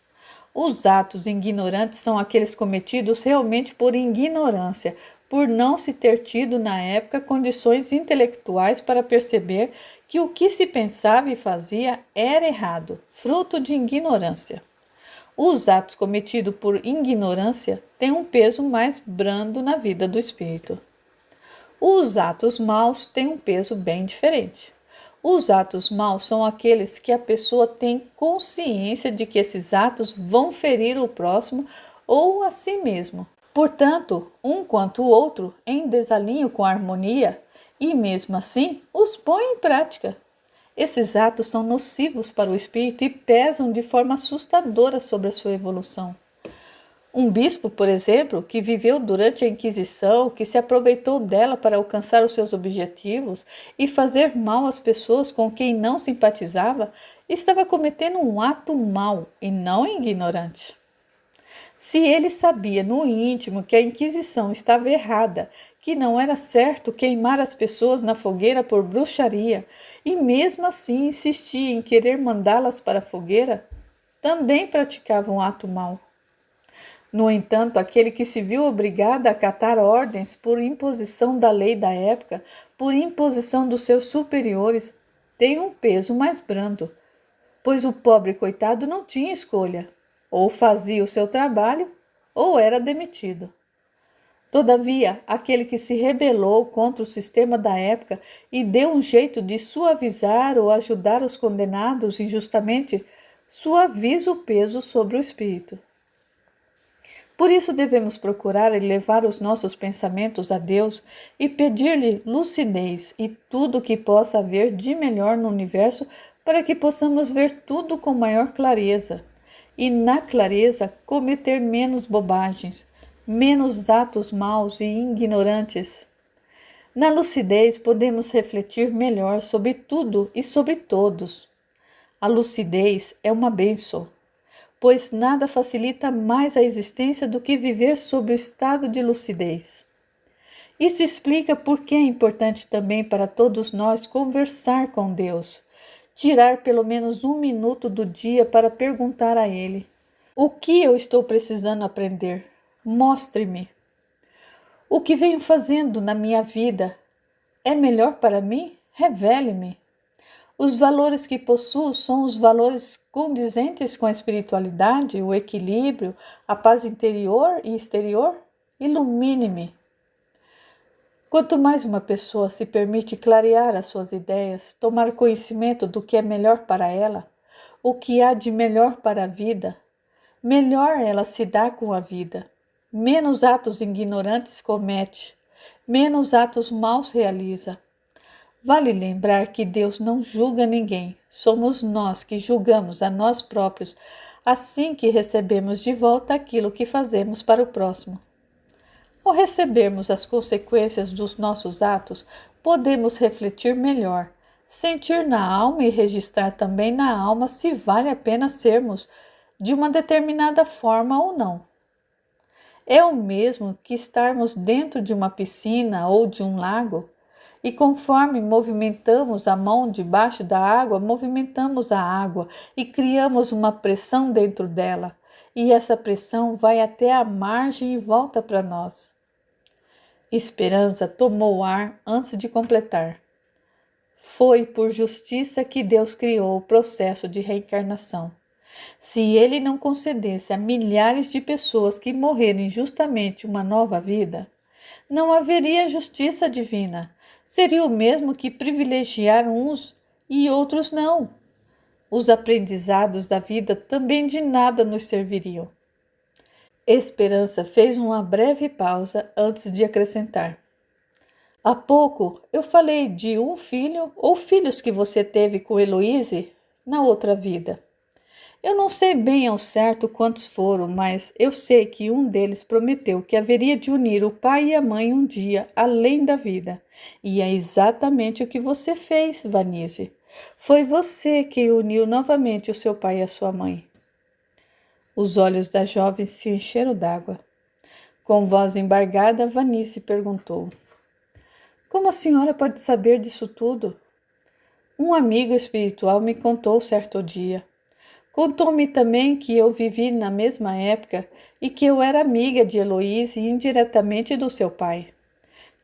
Os atos ignorantes são aqueles cometidos realmente por ignorância, por não se ter tido na época condições intelectuais para perceber que o que se pensava e fazia era errado, fruto de ignorância. Os atos cometidos por ignorância têm um peso mais brando na vida do espírito. Os atos maus têm um peso bem diferente. Os atos maus são aqueles que a pessoa tem consciência de que esses atos vão ferir o próximo ou a si mesmo. Portanto, um quanto o outro, em desalinho com a harmonia, e mesmo assim os põe em prática. Esses atos são nocivos para o espírito e pesam de forma assustadora sobre a sua evolução. Um bispo, por exemplo, que viveu durante a Inquisição, que se aproveitou dela para alcançar os seus objetivos e fazer mal às pessoas com quem não simpatizava, estava cometendo um ato mau e não ignorante. Se ele sabia no íntimo que a Inquisição estava errada, que não era certo queimar as pessoas na fogueira por bruxaria, e mesmo assim insistia em querer mandá-las para a fogueira, também praticava um ato mau. No entanto, aquele que se viu obrigado a acatar ordens por imposição da lei da época, por imposição dos seus superiores, tem um peso mais brando, pois o pobre coitado não tinha escolha. Ou fazia o seu trabalho, ou era demitido. Todavia, aquele que se rebelou contra o sistema da época e deu um jeito de suavizar ou ajudar os condenados injustamente, suaviza o peso sobre o espírito. Por isso devemos procurar elevar os nossos pensamentos a Deus e pedir-lhe lucidez e tudo o que possa haver de melhor no universo para que possamos ver tudo com maior clareza e, na clareza, cometer menos bobagens, menos atos maus e ignorantes. Na lucidez podemos refletir melhor sobre tudo e sobre todos. A lucidez é uma bênção, pois nada facilita mais a existência do que viver sob o estado de lucidez. Isso explica por que é importante também para todos nós conversar com Deus, tirar pelo menos um minuto do dia para perguntar a Ele: o que eu estou precisando aprender? Mostre-me. O que venho fazendo na minha vida é melhor para mim? Revele-me. Os valores que possuo são os valores condizentes com a espiritualidade, o equilíbrio, a paz interior e exterior? Ilumine-me. Quanto mais uma pessoa se permite clarear as suas ideias, tomar conhecimento do que é melhor para ela, o que há de melhor para a vida, melhor ela se dá com a vida, menos atos ignorantes comete, menos atos maus realiza. Vale lembrar que Deus não julga ninguém, somos nós que julgamos a nós próprios assim que recebemos de volta aquilo que fazemos para o próximo. Ao recebermos as consequências dos nossos atos, podemos refletir melhor, sentir na alma e registrar também na alma se vale a pena sermos de uma determinada forma ou não. É o mesmo que estarmos dentro de uma piscina ou de um lago, e conforme movimentamos a mão debaixo da água, movimentamos a água e criamos uma pressão dentro dela, e essa pressão vai até a margem e volta para nós. Esperança tomou ar antes de completar. Foi por justiça que Deus criou o processo de reencarnação. Se Ele não concedesse a milhares de pessoas que morreram injustamente uma nova vida, não haveria justiça divina. Seria o mesmo que privilegiar uns e outros não. Os aprendizados da vida também de nada nos serviriam. Esperança fez uma breve pausa antes de acrescentar. Há pouco eu falei de um filho ou filhos que você teve com Heloíse na outra vida. Eu não sei bem ao certo quantos foram, mas eu sei que um deles prometeu que haveria de unir o pai e a mãe um dia além da vida. E é exatamente o que você fez, Vanise. Foi você que uniu novamente o seu pai e a sua mãe. Os olhos da jovem se encheram d'água. Com voz embargada, Vanise perguntou: como a senhora pode saber disso tudo? Um amigo espiritual me contou certo dia. Contou-me também que eu vivi na mesma época e que eu era amiga de Heloíse e indiretamente do seu pai.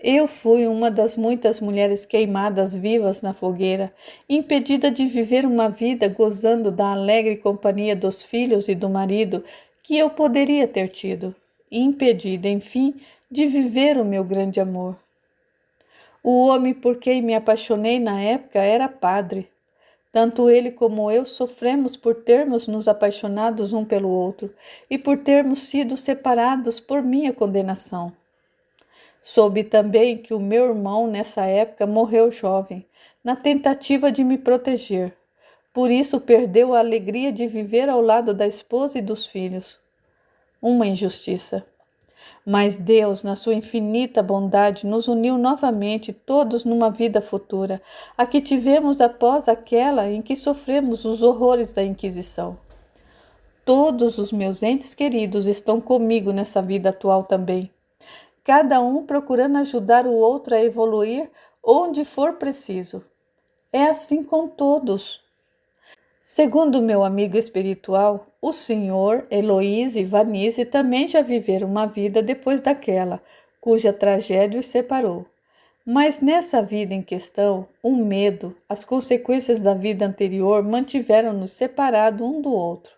Eu fui uma das muitas mulheres queimadas vivas na fogueira, impedida de viver uma vida gozando da alegre companhia dos filhos e do marido que eu poderia ter tido, impedida, enfim, de viver o meu grande amor. O homem por quem me apaixonei na época era padre. Tanto ele como eu sofremos por termos nos apaixonados um pelo outro e por termos sido separados por minha condenação. Soube também que o meu irmão nessa época morreu jovem, na tentativa de me proteger. Por isso perdeu a alegria de viver ao lado da esposa e dos filhos. Uma injustiça. Mas Deus, na sua infinita bondade, nos uniu novamente todos numa vida futura, a que tivemos após aquela em que sofremos os horrores da Inquisição. Todos os meus entes queridos estão comigo nessa vida atual também, cada um procurando ajudar o outro a evoluir onde for preciso. É assim com todos. Segundo meu amigo espiritual, o senhor, Heloísa e Vanise também já viveram uma vida depois daquela, cuja tragédia os separou. Mas nessa vida em questão, o medo, as consequências da vida anterior mantiveram-nos separados um do outro,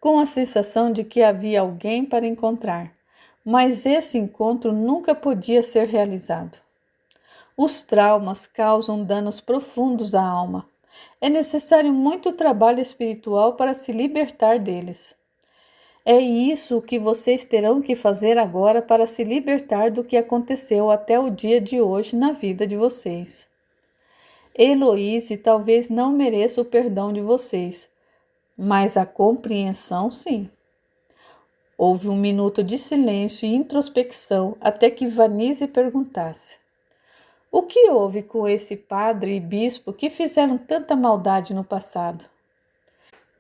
com a sensação de que havia alguém para encontrar, mas esse encontro nunca podia ser realizado. Os traumas causam danos profundos à alma. É necessário muito trabalho espiritual para se libertar deles. É isso que vocês terão que fazer agora para se libertar do que aconteceu até o dia de hoje na vida de vocês. Heloísa talvez não mereça o perdão de vocês, mas a compreensão sim. Houve um minuto de silêncio e introspecção até que Vanise perguntasse: o que houve com esse padre e bispo que fizeram tanta maldade no passado?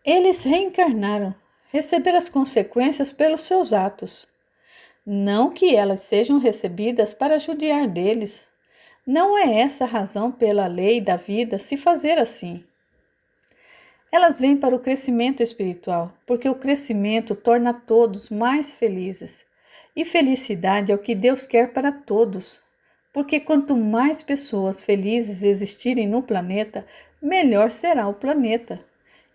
Eles reencarnaram, receberam as consequências pelos seus atos. Não que elas sejam recebidas para judiar deles. Não é essa a razão pela lei da vida se fazer assim. Elas vêm para o crescimento espiritual, porque o crescimento torna todos mais felizes. E felicidade é o que Deus quer para todos, porque quanto mais pessoas felizes existirem no planeta, melhor será o planeta.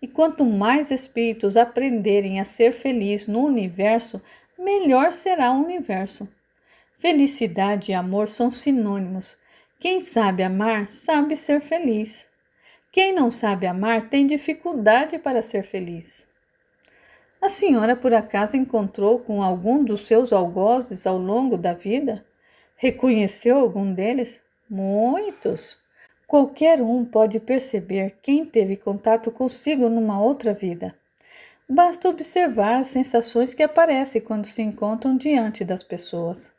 E quanto mais espíritos aprenderem a ser felizes no universo, melhor será o universo. Felicidade e amor são sinônimos. Quem sabe amar, sabe ser feliz. Quem não sabe amar tem dificuldade para ser feliz. A senhora por acaso encontrou com algum dos seus algozes ao longo da vida? Reconheceu algum deles? Muitos. Qualquer um pode perceber quem teve contato consigo numa outra vida. Basta observar as sensações que aparecem quando se encontram diante das pessoas.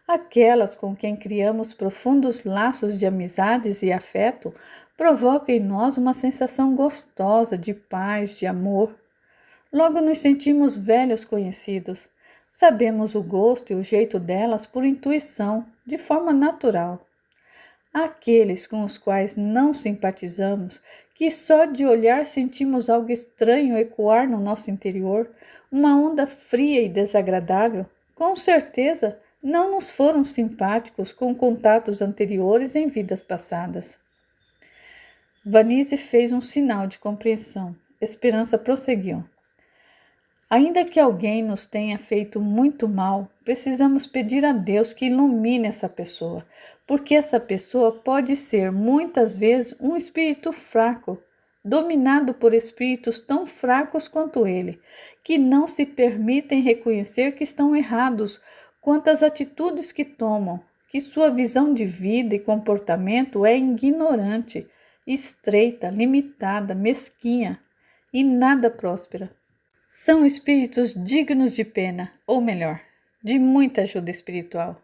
Aquelas com quem criamos profundos laços de amizades e afeto provocam em nós uma sensação gostosa de paz, de amor. Logo nos sentimos velhos conhecidos. Sabemos o gosto e o jeito delas por intuição, de forma natural. Aqueles com os quais não simpatizamos, que só de olhar sentimos algo estranho ecoar no nosso interior, uma onda fria e desagradável, com certeza não nos foram simpáticos com contatos anteriores em vidas passadas. Vanise fez um sinal de compreensão. Esperança prosseguiu. Ainda que alguém nos tenha feito muito mal, precisamos pedir a Deus que ilumine essa pessoa, porque essa pessoa pode ser muitas vezes um espírito fraco, dominado por espíritos tão fracos quanto ele, que não se permitem reconhecer que estão errados quanto às atitudes que tomam, que sua visão de vida e comportamento é ignorante, estreita, limitada, mesquinha e nada próspera. São espíritos dignos de pena, ou melhor, de muita ajuda espiritual,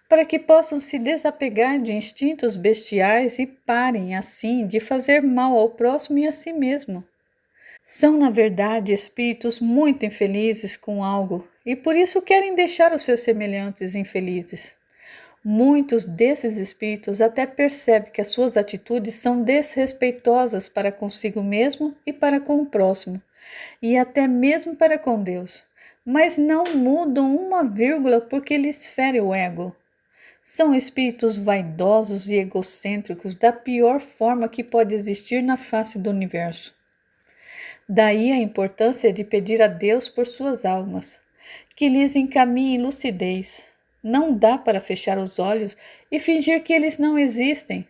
para que possam se desapegar de instintos bestiais e parem, assim, de fazer mal ao próximo e a si mesmo. São, na verdade, espíritos muito infelizes com algo e por isso querem deixar os seus semelhantes infelizes. Muitos desses espíritos até percebem que as suas atitudes são desrespeitosas para consigo mesmo e para com o próximo, e até mesmo para com Deus, mas não mudam uma vírgula porque lhes fere o ego. São espíritos vaidosos e egocêntricos da pior forma que pode existir na face do universo. Daí a importância de pedir a Deus por suas almas, que lhes encaminhe lucidez. Não dá para fechar os olhos e fingir que eles não existem.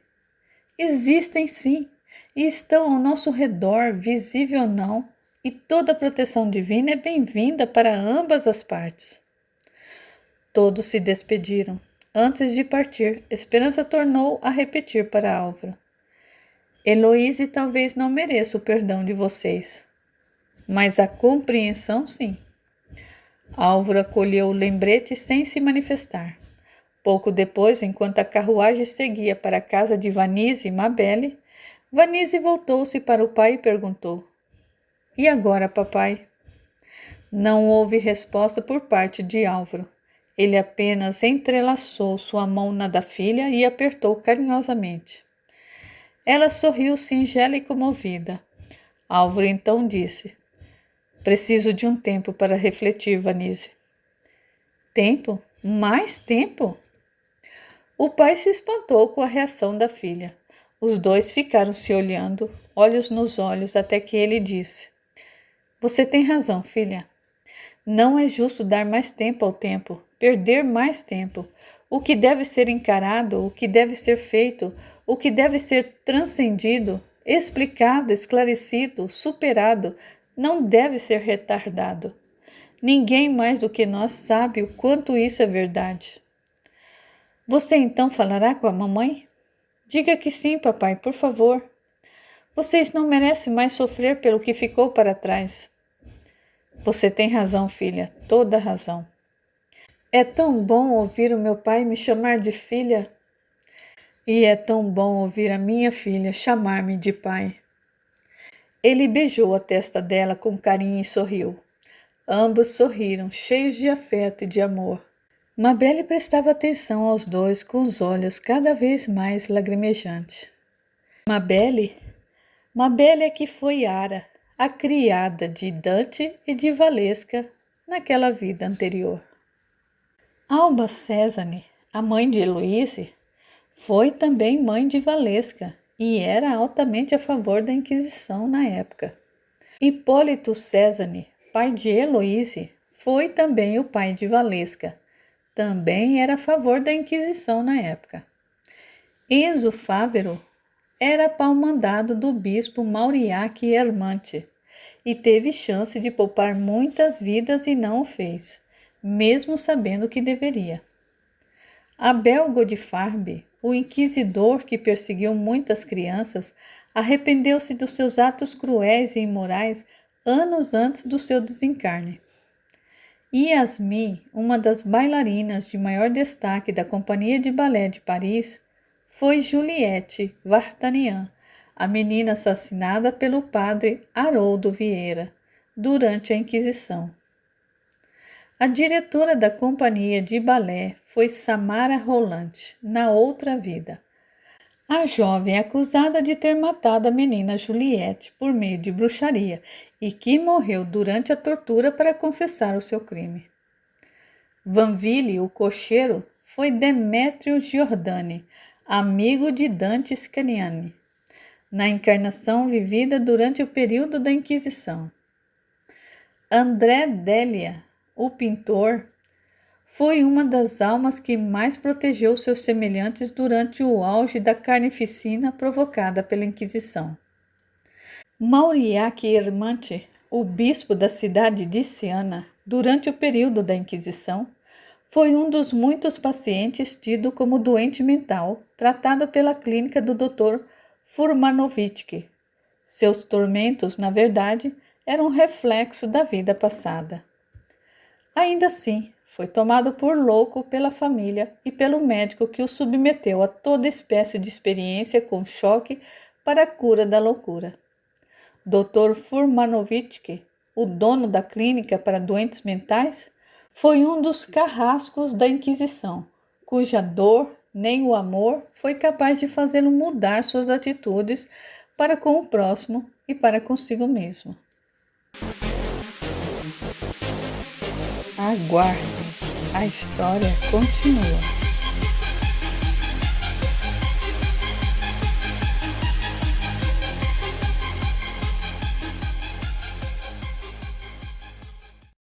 Existem sim, e estão ao nosso redor, visível ou não, e toda a proteção divina é bem-vinda para ambas as partes. Todos se despediram. Antes de partir, Esperança tornou a repetir para Álvaro: Heloísa talvez não mereça o perdão de vocês, mas a compreensão sim. Álvaro acolheu o lembrete sem se manifestar. Pouco depois, enquanto a carruagem seguia para a casa de Vanise e Mabel, Vanise voltou-se para o pai e perguntou: "E agora, papai?" Não houve resposta por parte de Álvaro. Ele apenas entrelaçou sua mão na da filha e apertou carinhosamente. Ela sorriu singela e comovida. Álvaro então disse: "Preciso de um tempo para refletir, Vanise." "Tempo? Mais tempo?" O pai se espantou com a reação da filha. Os dois ficaram se olhando, olhos nos olhos, até que ele disse: "Você tem razão, filha. Não é justo dar mais tempo ao tempo, perder mais tempo. O que deve ser encarado, o que deve ser feito, o que deve ser transcendido, explicado, esclarecido, superado, não deve ser retardado. Ninguém mais do que nós sabe o quanto isso é verdade." "Você então falará com a mamãe?" "Diga que sim, papai, por favor. Vocês não merecem mais sofrer pelo que ficou para trás." "Você tem razão, filha, toda razão. É tão bom ouvir o meu pai me chamar de filha. E é tão bom ouvir a minha filha chamar-me de pai." Ele beijou a testa dela com carinho e sorriu. Ambos sorriram, cheios de afeto e de amor. Mabel prestava atenção aos dois com os olhos cada vez mais lagrimejantes. Mabel é que foi Ara, a criada de Dante e de Valesca naquela vida anterior. Alba Césane, a mãe de Heloíse, foi também mãe de Valesca e era altamente a favor da Inquisição na época. Hipólito Césane, pai de Heloíse, foi também o pai de Valesca. Também era a favor da Inquisição na época. Enzo Fávero era pau-mandado do bispo Mauriac Hermante e teve chance de poupar muitas vidas e não o fez, mesmo sabendo que deveria. Abel Godifarbe, o inquisidor que perseguiu muitas crianças, arrependeu-se dos seus atos cruéis e imorais anos antes do seu desencarne. Yasmin, uma das bailarinas de maior destaque da Companhia de Balé de Paris, foi Juliette Vartanian, a menina assassinada pelo padre Haroldo Vieira durante a Inquisição. A diretora da Companhia de Balé foi Samara Rolante, na outra vida. A jovem acusada de ter matado a menina Juliette por meio de bruxaria e que morreu durante a tortura para confessar o seu crime. Vanville, o cocheiro, foi Demétrio Giordani, amigo de Dante Scagliani, na encarnação vivida durante o período da Inquisição. André Delia, o pintor, foi uma das almas que mais protegeu seus semelhantes durante o auge da carnificina provocada pela Inquisição. Mauriac Hermante, o bispo da cidade de Siena, durante o período da Inquisição, foi um dos muitos pacientes tido como doente mental, tratado pela clínica do Dr. Furmanovitch. Seus tormentos, na verdade, eram reflexo da vida passada. Ainda assim, foi tomado por louco pela família e pelo médico que o submeteu a toda espécie de experiência com choque para a cura da loucura. Dr. Furmanovitch, o dono da clínica para doentes mentais, foi um dos carrascos da Inquisição, cuja dor nem o amor foi capaz de fazê-lo mudar suas atitudes para com o próximo e para consigo mesmo. Aguarde, a história continua.